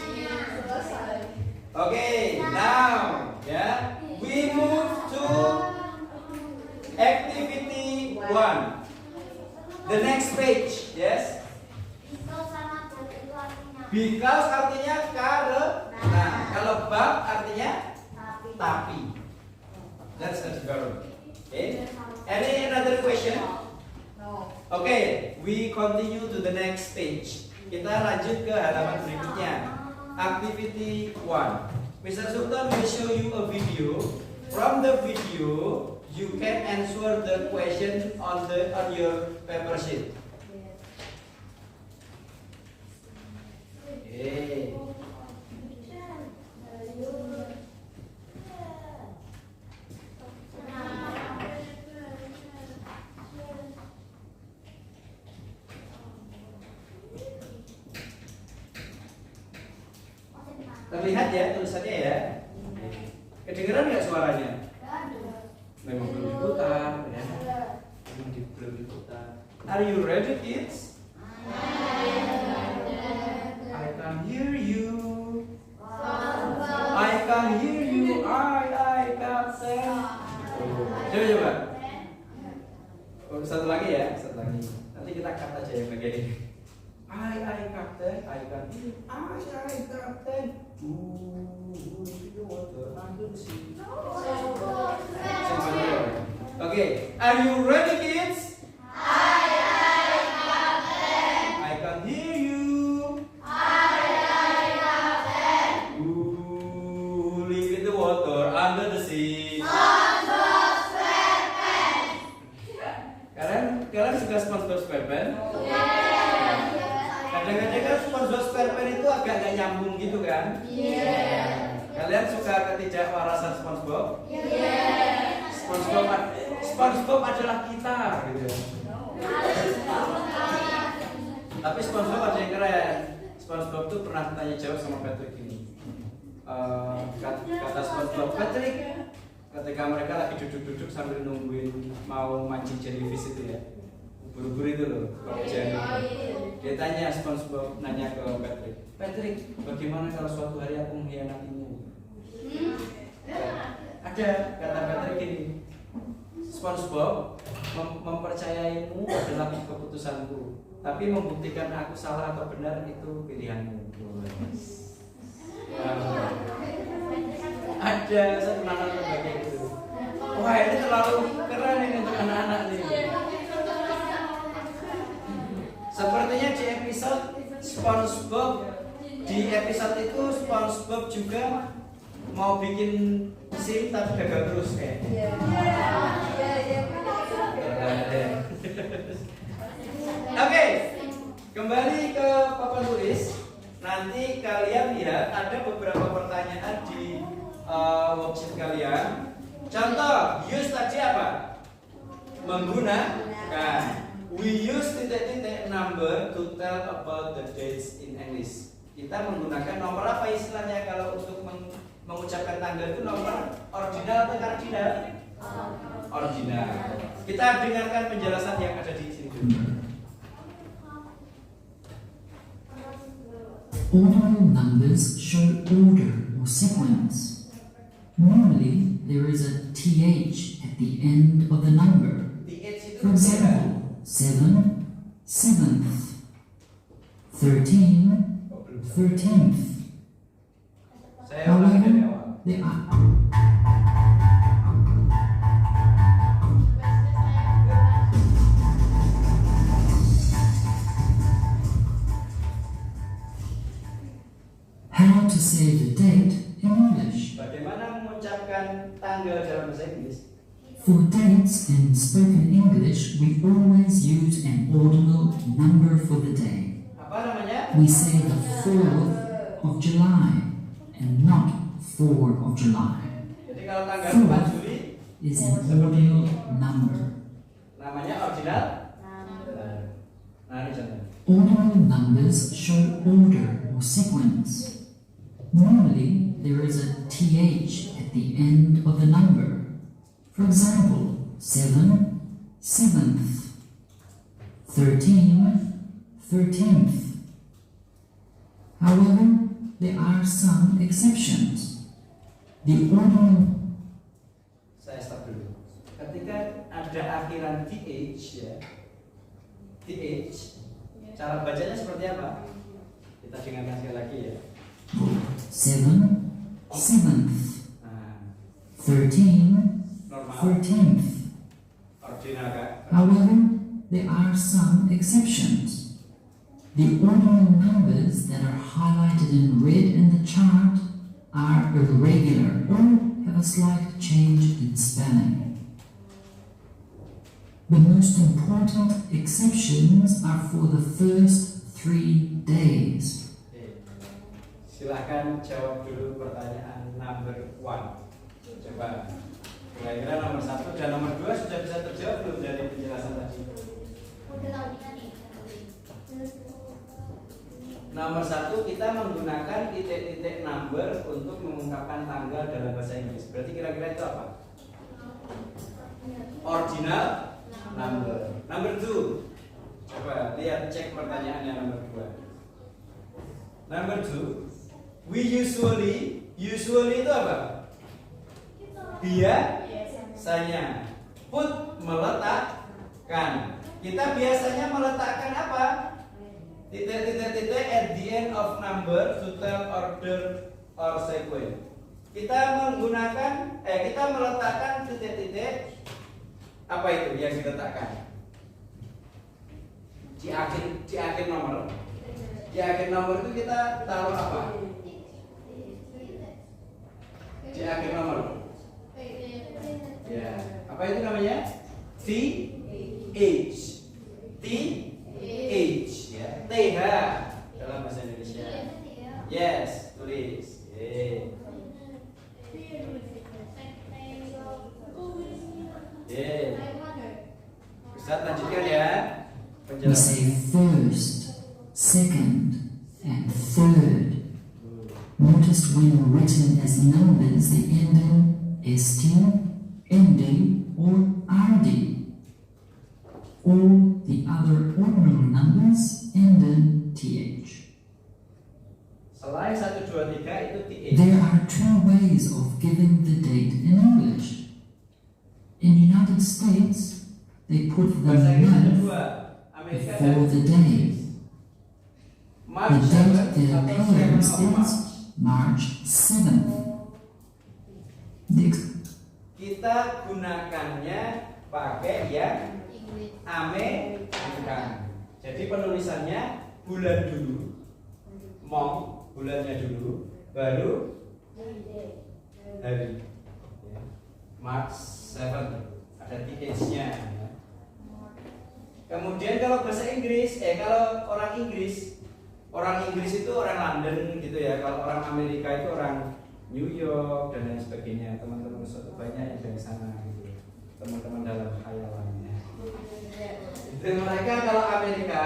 Okay, now ya, we move to activity 1. The next page, yes? Because artinya karena. Kalau bab artinya tapi. That's a verb. Okay. Any another question? No. Okay, we continue to the next page. Kita lanjut ke halaman berikutnya. Activity 1. Mr. Sultan will show you a video. From the video, you can answer the question on your paper sheet. Okay. Terlihat ya tulisannya ya. Kedengeran nggak suaranya? Memang belum diputar ya. Memang belum diputar. Are you ready, kids? I can hear you. I can hear you. I can say. Coba. Oh, satu lagi ya, satu lagi. Nanti kita cut aja yang bagian ini. I captain, I can hear. I captain. Okay, are you ready, kids? I can hear you. Live in the water, under the sea. Kalian suka SpongeBob SquarePants? Kadang-kadang kan SpongeBob SquarePants itu agak nggak nyambung gitu kan? Kalian suka ketidakwarasan SpongeBob? SpongeBob adalah kita gitu. Tapi SpongeBob ada yang keren. SpongeBob tuh pernah tanya jawab sama Patrick ini. Kata SpongeBob, Patrick, ketika mereka lagi duduk-duduk sambil nungguin mau mancing jellyfish itu ya, buru-buru itu loh, pakai jari. Dia tanya, SpongeBob nanya ke Patrick, Patrick, bagaimana kalau suatu hari aku mengkhianatimu? Ada, kata Patrick gini, SpongeBob, mempercayaimu adalah keputusanku. Tapi membuktikan aku salah atau benar itu pilihanmu. Ada saya pernah nonton kayak gitu. Wah ini terlalu keren ini untuk anak-anak nih. Sepertinya di episode SpongeBob, di episode itu SpongeBob juga mau bikin SIM tapi gagal terus kayaknya. Oke, kembali ke papan tulis. Nanti kalian lihat ada beberapa pertanyaan di worksheet kalian. Contoh, use tadi apa? Menggunakan. We use titik-titik number to tell about the dates in English. Kita menggunakan nomor apa istilahnya kalau untuk mengucapkan tanggal itu nomor ordinal atau kardinal? Ordinal. Kita dengarkan penjelasan yang ada di sini dulu. Ordinal numbers show order or sequence. Normally, there is a th at the end of the number. For example, 7, 7th, 13, 13th. However, they are how to say the date in English. Bagaimana mengucapkan tanggal dalam bahasa Inggris? For dates in spoken English, we always use an ordinal number for the day. Apa namanya? We say the 4th of July and not 4 of July. Jadi kalau tanggal 4 Juli Is an ordinal number. namanya ordinal. Nah, ini contoh. Ordinal numbers show order or sequence. Normally, there is a th at the end of the number. For example, 7, 7th, 13, 13th. However, there are some exceptions. The ordinal Saya stop dulu. Ketika ada akhiran th ya, th, cara bacanya seperti apa? Kita dengarkan sekali lagi ya. 7, 7th, Nah, 13, normal, 13th. ordinal kan? However, there are some exceptions. The ordinal numbers that are highlighted in red in the chart are irregular or have a slight change in spelling. The most important exceptions are for the first 3 days. Oke. Silahkan jawab dulu pertanyaan number 1. Coba. Kira-kira nomor 1 dan nomor 2 sudah bisa terjawab belum dari penjelasan tadi? Nomor 1 kita menggunakan titik-titik number untuk mengungkapkan tanggal dalam bahasa Inggris. Berarti kira-kira itu apa? Ordinal number. Number 2. Coba lihat cek pertanyaannya nomor 2. Number 2. We usually itu apa? Biasanya. Put meletakkan. Kita biasanya meletakkan apa? Titik-titik at the end of number to tell order or sequence. Kita meletakkan titik-titik apa itu yang diletakkan? Di akhir nomor. Di akhir nomor itu kita taruh apa? Di akhir nomor. Ya, apa itu namanya? TH. TH ya. TH dalam bahasa Indonesia. Yes, tulis. Ustaz lanjutkan ya. We say first, second, and third. Notice when written as numbers, they end in ST, ND, or RD. All the other ordinal numbers end in TH. Selain 1, 2, 3 itu TH. There are 2 ways of giving the date in English. In United States, they put the Bahasa Inggris ada month 2. Amerika before dan the day. March The 7 date that atau 7 appears of March. is March 7th. The Kita gunakannya pakai yang American. Jadi penulisannya bulan dulu, bulannya dulu, baru hari. March 7 ada TH-nya. Kemudian kalau bahasa Inggris, kalau orang Inggris itu orang London gitu ya. Kalau orang Amerika itu orang New York dan lain sebagainya. Teman-teman suatu banyak yang dari sana gitu. Teman-teman dalam khayalannya. Itu mereka kalau Amerika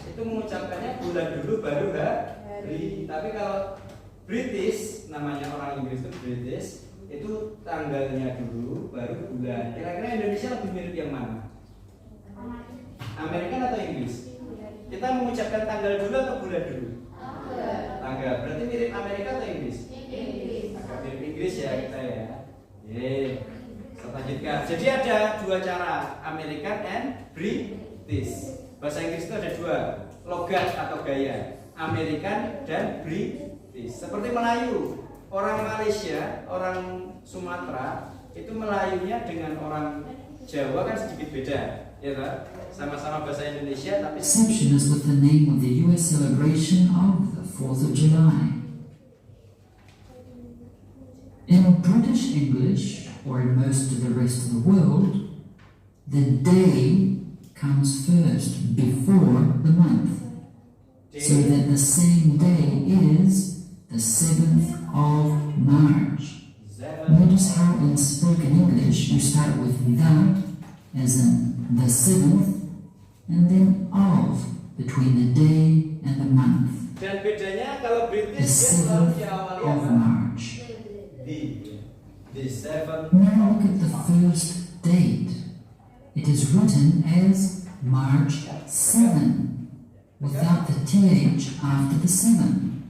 itu mengucapkannya bulan dulu baru hari. Tapi kalau British, namanya orang Inggris itu British, itu tanggalnya dulu baru bulan. Kira-kira Indonesia lebih mirip yang mana? Amerika atau Inggris? Kita mengucapkan tanggal dulu atau bulan dulu? Tanggal. Berarti mirip Amerika atau Inggris? Agak mirip Inggris ya kita ya. Saya lanjutkan. Jadi ada dua cara, American and British. Bahasa Inggris itu ada dua, logat atau gaya, American dan British. Seperti Melayu, orang Malaysia, orang Sumatera itu Melayunya dengan orang Jawa kan sedikit beda, ya kan? Sama-sama bahasa Indonesia tapi exception is with the name of the US celebration of the 4th of July. In British English, or in most of the rest of the world, the day comes first before the month, so that the same day is the 7th of March. Notice how in spoken English you start with the, as in the 7th, and then of, between the day and the month. Dan bedanya kalau The British dia selalu 7th diawali of apa? March. The 7th Now look of at the March. first date. It is written as March 7, without the th after the 7.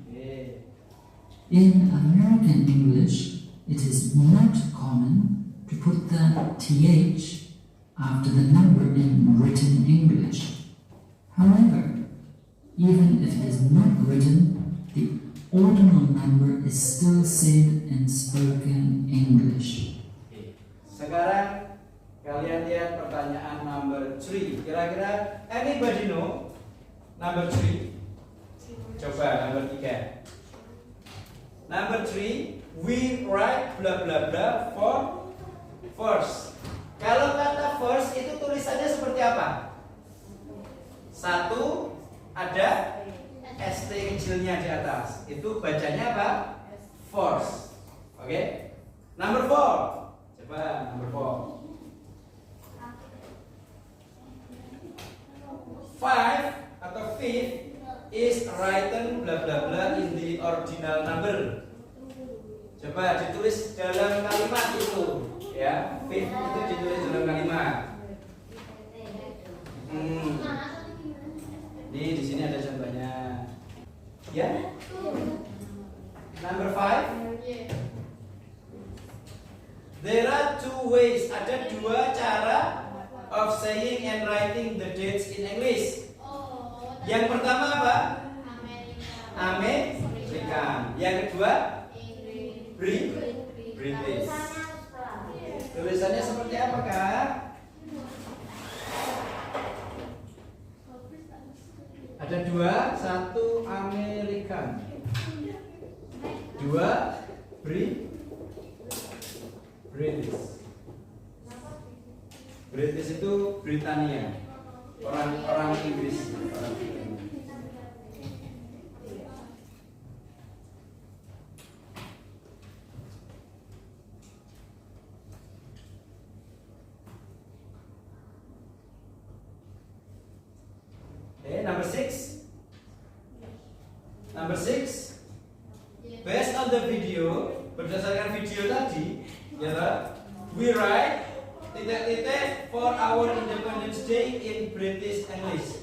In American English, it is not common to put the th after the number in written English. However, even if it is not written, the ordinal number is still said in spoken English. Sekarang kalian lihat pertanyaan number 3. Kira-kira anybody know number 3? Coba number 3. Number 3, we write bla bla bla for first. Kalau kata first itu tulisannya seperti apa? Satu ada ST kecilnya di atas. Itu bacanya apa? First. Oke? Number 4. Coba number 4. 5 atau fifth is written bla bla bla in the ordinal number. Coba ditulis dalam kalimat itu, ya. Fifth itu ditulis dalam kalimat. Nih di sini ada contohnya. Ya. Number 5. There are two ways. Ada dua cara of saying and writing the dates in English. Yang pertama apa? American. Yang kedua British. Tulisannya seperti apa, Kak? Ada dua, satu American, dua British. British itu Britania, orang Inggris. Number 6. Number 6. Based on the video, berdasarkan video tadi, ya, we write titik-titik for our Independence Day in British English.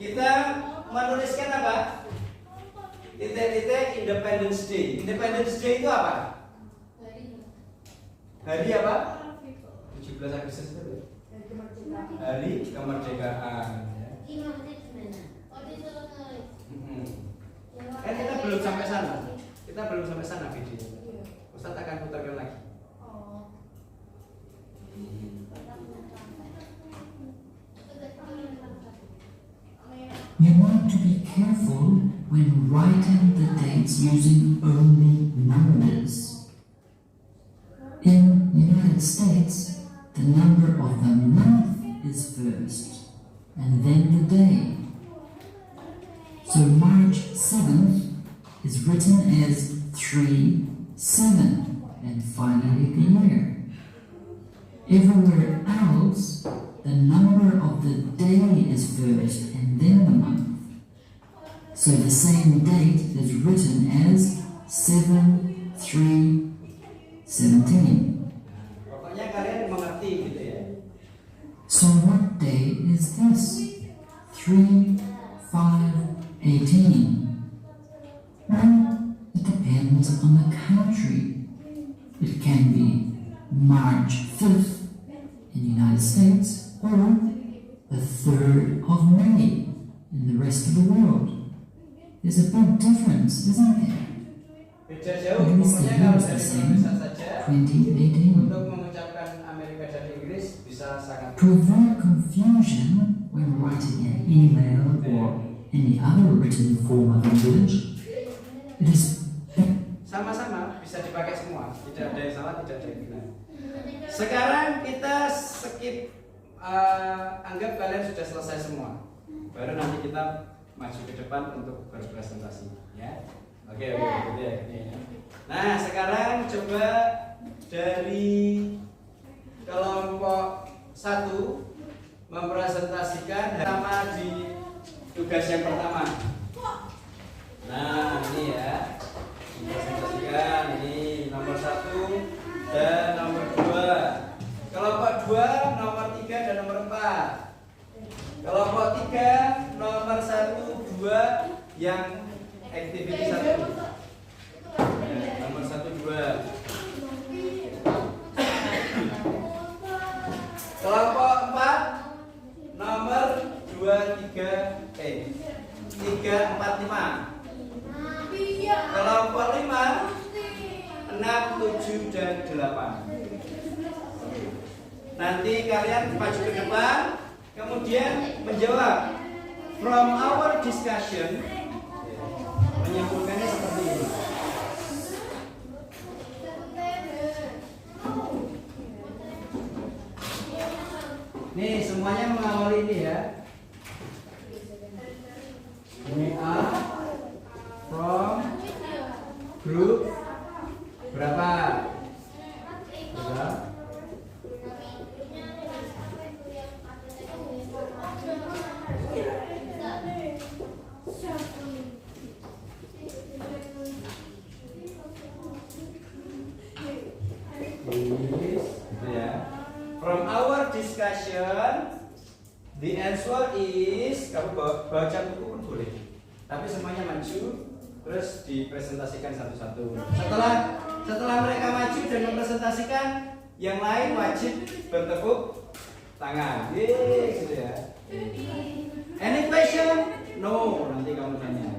Kita menuliskan apa? Titik-titik Independence Day. Independence Day itu apa? Hari apa? 17 Agustus itu. Hari kemerdekaan. Ya. Kan kita belum sampai sana. Kita belum sampai sana videonya. Ustaz akan putarkan lagi. You want to be careful when writing the dates using only numbers. In the United States, the number of the month is first, and then the day. So March 7th is written as 3-7, and finally the year. Everywhere else, the number of the day is first and then the month. So the same date is written as 7-3-17. Pokoknya kalian mengerti gitu ya. So what day is this? 3-5-18. Well, it depends on the country. It can be March 5th in the United States or the 3rd of May in the rest of the world. There's a big difference, isn't there? Beda jauh. Or is Pokoknya the kalau years the dari same? Indonesia saja 2018. untuk mengucapkan Amerika dan Inggris bisa sangat. To avoid confusion when writing an email or any other written form of English, it is Sama-sama bisa dipakai semua. Tidak ada yang salah, tidak ada yang benar. Sekarang kita skip. Anggap kalian sudah selesai semua. Baru nanti kita maju ke depan untuk berpresentasi, ya. Oke, gitu ya. Nah, sekarang coba dari kelompok 1 mempresentasikan sama di tugas yang pertama. Nah, ini ya. Presentasikan ini nomor 1 dan nomor 2. Kelompok 2 nomor 3 dan nomor 4. Kelompok 3 nomor 1, 2 yang activity 1. Nomor 1, 2. Kelompok 4 nomor 2, 3, 3, 4, 5. Kelompok 5 6, 7 dan 8. Nanti kalian maju ke depan, kemudian menjawab. From our discussion, menyimpulkannya seperti ini. Nih, semuanya mengawali ini ya. We are from group berapa? Berapa? From our discussion, the answer is, kamu baca buku pun boleh, tapi semuanya maju, terus dipresentasikan satu-satu. Setelah mereka maju dan mempresentasikan, yang lain wajib bertepuk tangan. Yeay, gitu ya. Any question? No, nanti kamu tanya.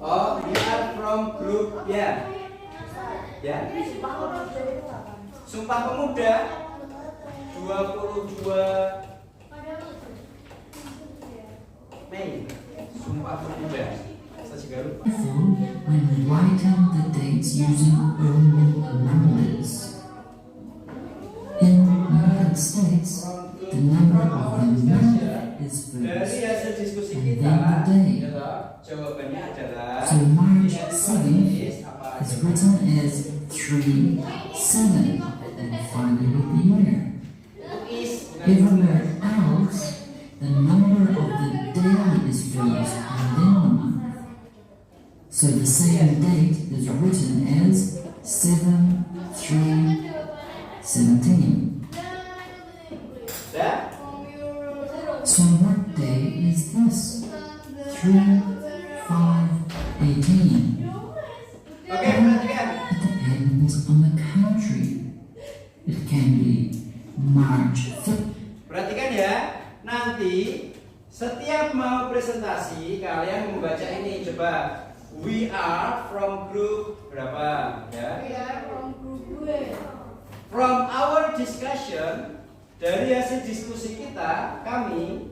Oh, we are from group ya. Ya. Sumpah Pemuda 22 Mei. Sumpah Pemuda. Saya juga lupa. When writing the dates using only numbers. In the United States, the number of the month is Dari first, hasil diskusi and kita, then the day. jawabannya adalah So March 7th is written as 3-7, and finally the year. Everywhere else, the number of the day is first, and then the month. So the same date is written as 7-3-17. 3, 5, 18. Oke, perhatikan. It depends on the country. It can be March 5th. Perhatikan ya. Nanti setiap mau presentasi kalian membaca ini. Coba. We are from group berapa? Ya. From our discussion, dari hasil diskusi kita, kami,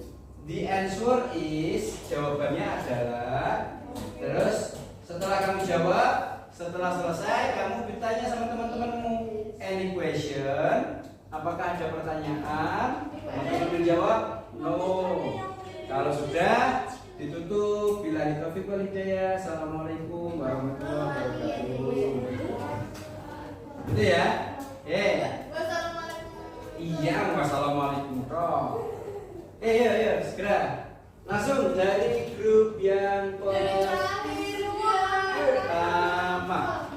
the answer is, jawabannya adalah, terus setelah kamu jawab, setelah selesai kamu bertanya sama teman-temanmu, any question? Apakah ada pertanyaan? Teman-teman menjawab, no. Kalau sudah, ditutup. Billahi taufiq wal hidayah. Assalamualaikum warahmatullahi wabarakatuh. Itu ya. Iya, wassalamualaikum toh. Iya, segera. Langsung dari grup yang pertama.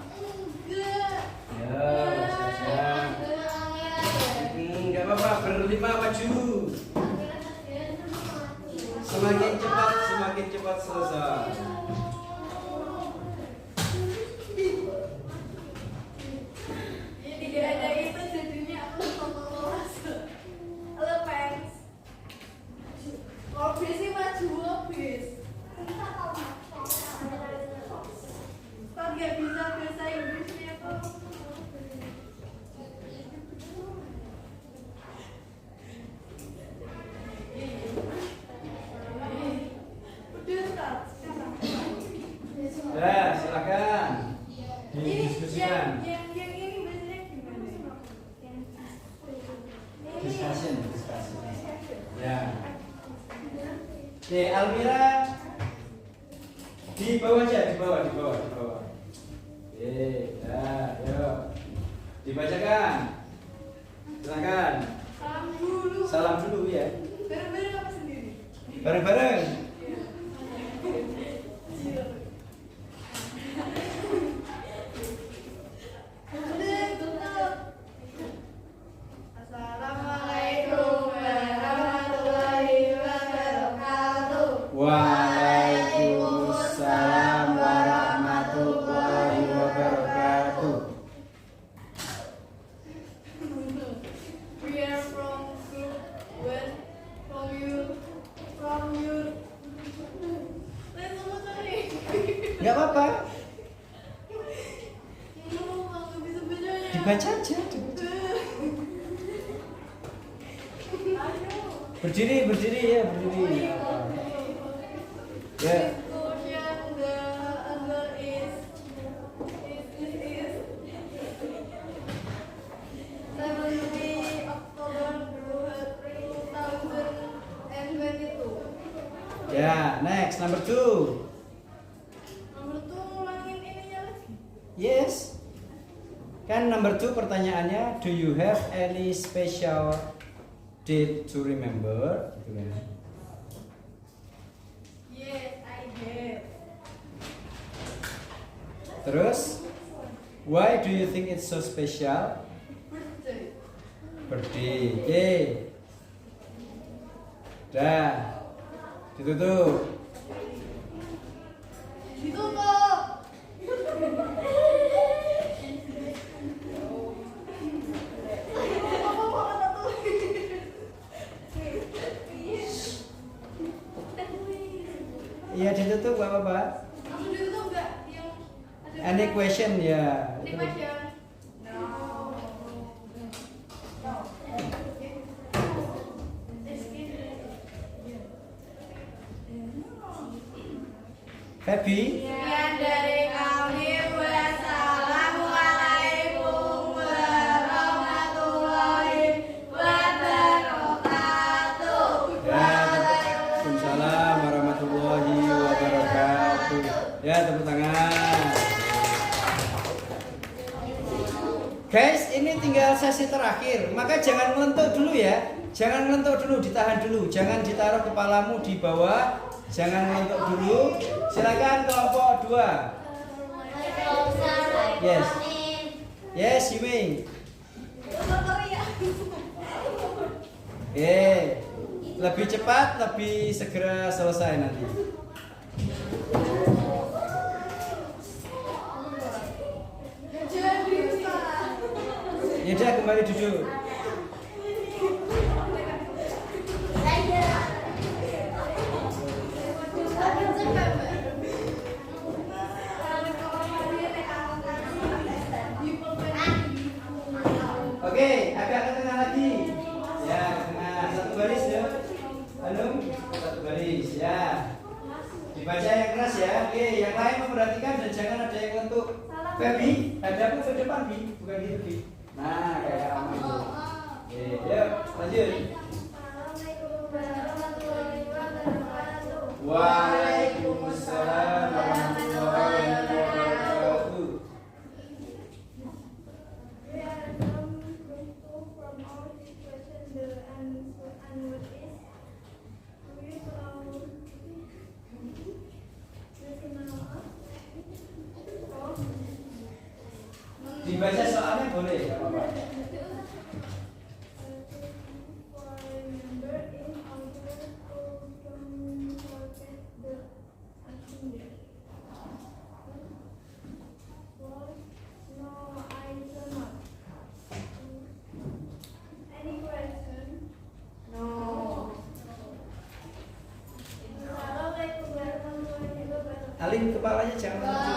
Ya, siap. Enggak apa-apa, berlima maju. Semakin cepat selesai. Tidak ada itu jadinya aku masuk. Halo fans. Kalau bis maju bis. Kok nggak bisa bahasa Inggrisnya tuh? Ya, silakan didiskusikan. Yang ini biasanya gimana? Discussion. Ya. Oke, Almira di bawah aja, di bawah. Oke, ya, yuk. Dibacakan. Silakan. Salam dulu ya. Bareng-bareng apa sendiri? Bareng-bareng. Assalamualaikum warahmatullahi wabarakatuh. Waalaikumsalam warahmatullahi wabarakatuh. We are from group one. From your. Let's go sorry. Enggak apa-apa. Nggak bisa bacanya. Dibaca aja. Berdiri ya, berdiri. Ya. Ya, next number 2. Yes. Kan number 2 pertanyaannya, do you have any special date to remember? Gitu kan. Yes, I have. Terus, why do you think it's so special? Birthday. Birthday. Oke. Dah. Ditutup. Ditutup. Iya ditutup gak apa-apa. Langsung ditutup nggak? Yang ada Any question ya. Any question? No. Happy? Sekian dari kami. Wassalamualaikum warahmatullahi wabarakatuh. Waalaikumsalam warahmatullahi wabarakatuh. Ya, tepuk tangan. Guys, ini tinggal sesi terakhir. Maka jangan melentuk dulu ya. Jangan melentuk dulu, ditahan dulu. Jangan ditaruh kepalamu di bawah. Jangan melentuk dulu. Silakan kelompok 2. Yes. Yes, you may. Lebih cepat, lebih segera selesai nanti. Ya udah, kembali duduk. Oke, agak ke tengah lagi. Ya, ke tengah. Satu baris ya. Hanum, satu baris ya. Dibaca yang keras ya. Oke, yang lain memperhatikan dan jangan ada yang lentuk. Babi, hadapmu ke depan, Bi. Bukan gitu, Bi. Nah, kayak Rama itu. Oke, yuk, lanjut. Waalaikumsalam warahmatullahi wabarakatuh. Dibaca soalnya boleh, nggak apa-apa. Alim kepalanya jangan maju.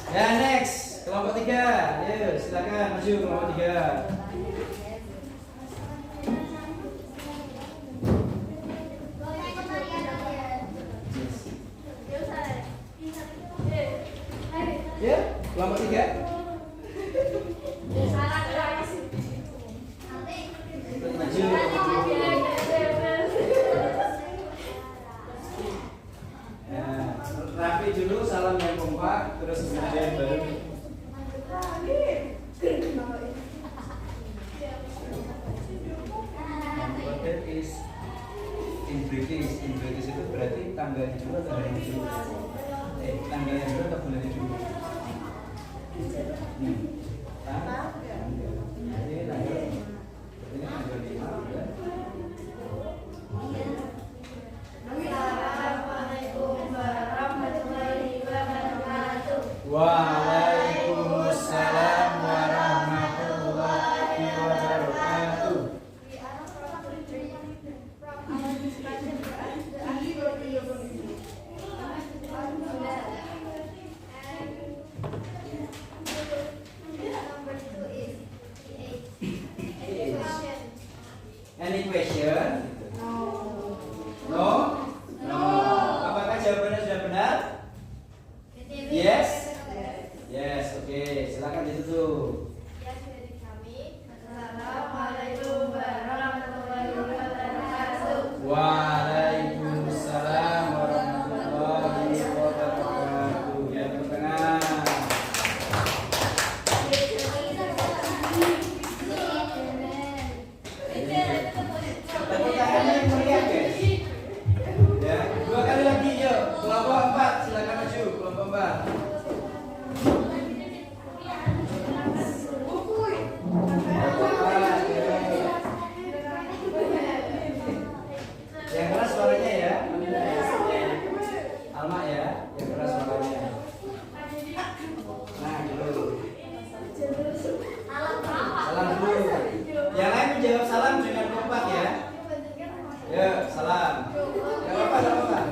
Ya, next kelompok 3. Ayo silakan maju kelompok 3. Ya, kelompok 3. Maju. Ya, rapi dulu, salam yang kompak, terus kemudian baru. What is in British? In British itu berarti tanggalnya dulu atau harinya dulu? Tanggalnya dulu atau bulannya dulu? Tanggal. Ini tanggal 5 bulan. Waalaikumsalam warahmatullahi wabarakatuh. Any question? No? No. Apakah jawabannya sudah benar? Yes? Yes, oke. Silakan ditutup. Waalaikumsalam warahmatullahi wabarakatuh. Ya, ke tengah. Tepuk tangannya yang meriah, guys. Ya, 2 kali lagi yuk. Kelompok 4, silakan maju. Kelompok 4. Yang keras suaranya ya. Alma ya, yang keras suaranya. Nah, dulu. Salam dulu. Yang lain menjawab salam dengan kompak ya. Ya, salam. Gak apa-apa, gak apa-apa.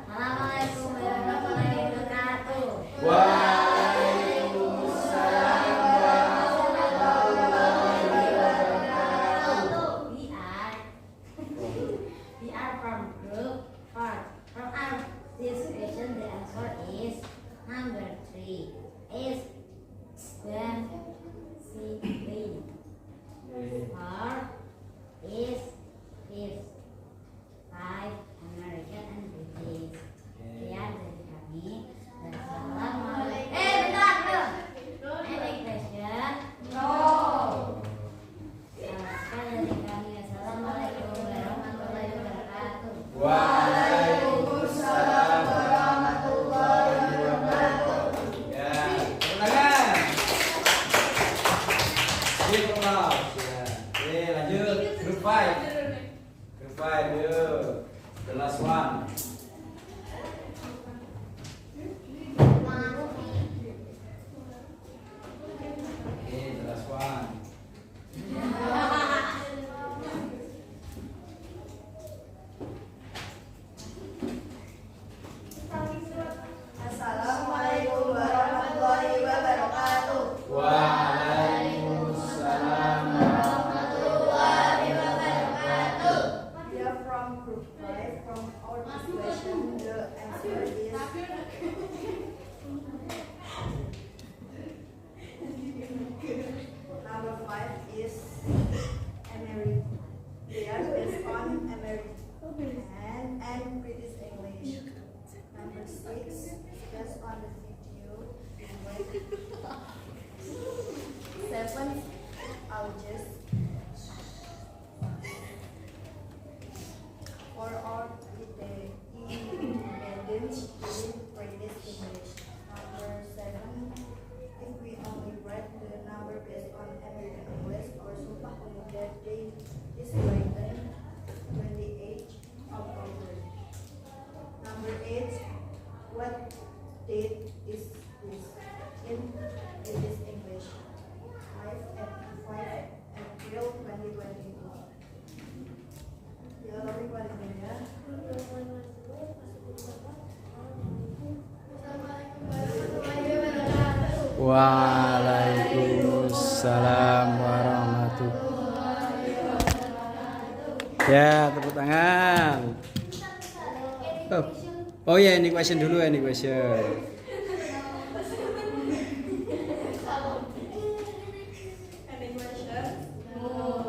Assalamualaikum warahmatullahi wabarakatuh. 5, yo. The last one. Okay, the last one. Assalamualaikum warahmatullahi wabarakatuh. Waalaikumsalam warahmatullahi wabarakatuh. We are from group 5. From our question, the answer is number 5 is American. They are based on American and British English. Number 6 is based on the video. 7 alges. For our independence in British English. Number 7. If we only write the number based on American English, or Sumpah Pemuda Day is written 28 October. Number 8. What date is this in British English? 5 April 2022. Ya, tapi kualitasnya. Waalaikumsalam warahmatullahi wabarakatuh. Ya, tepuk tangan. Oh ya, ini question dulu, ini question. Any question? No.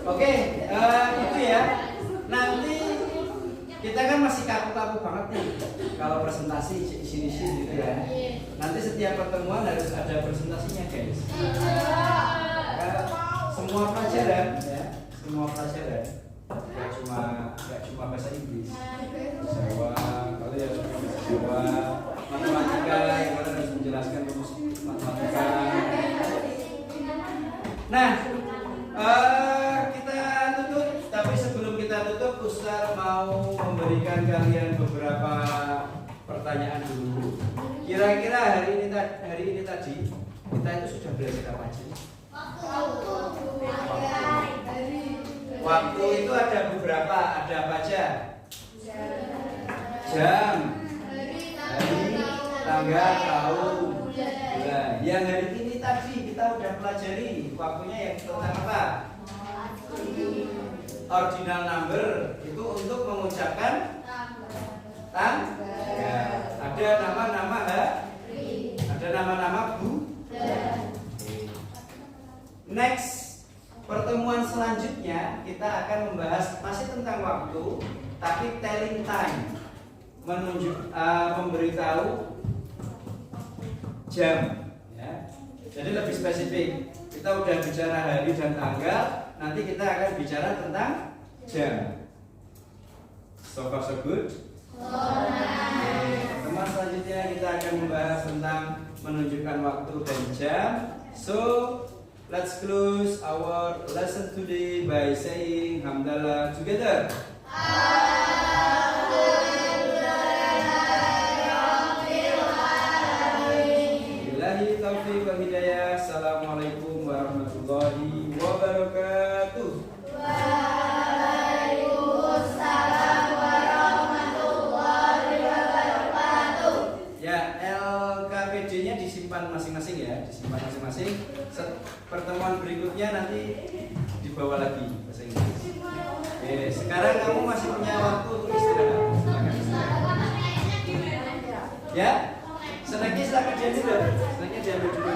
Oke, itu ya. Nanti kita kan masih kaku-kaku banget nih kalau presentasi isi-isi gitu ya. Nanti setiap pertemuan harus ada presentasinya, guys. Semua pelajaran ya, semua pelajaran. Gak cuma bahasa Inggris. Jawa, kalau ya bahasa Jawa, matematika, yang kalian harus menjelaskan rumus matematika. Nah, kita tutup, tapi sebelum kita tutup, Ustaz mau memberikan kalian beberapa pertanyaan dulu. Kira-kira hari ini tadi kita itu sudah belajar apa aja? Waktu itu ada beberapa, ada apa aja? Jam, hari, tanggal, tahun, bulan. Yang hari ini tadi kita udah pelajari waktunya yang tentang apa? Ordinal number itu untuk mengucapkan tanggal. Ada nama-nama hari, ada nama-nama bulan. Next, pertemuan selanjutnya kita akan membahas masih tentang waktu, tapi telling time, memberitahu jam. Ya. Jadi lebih spesifik. Kita udah bicara hari dan tanggal, nanti kita akan bicara tentang jam. So far so good. Pertemuan selanjutnya kita akan membahas tentang menunjukkan waktu dan jam. So let's close our lesson today by saying hamdalah together. Billahi taufiq wal hidayah. Assalamualaikum warahmatullahi wabarakatuh. Waalaikumsalam warahmatullahi wabarakatuh. Ya, LKPD-nya disimpan masing-masing ya, disimpan masing-masing. Pertemuan berikutnya nanti dibawa lagi bahasa Inggris. Oke, sekarang kamu masih punya waktu untuk istirahat. Silakan. Ya, senangnya silakan diambil dulu. Senangnya diambil dulu.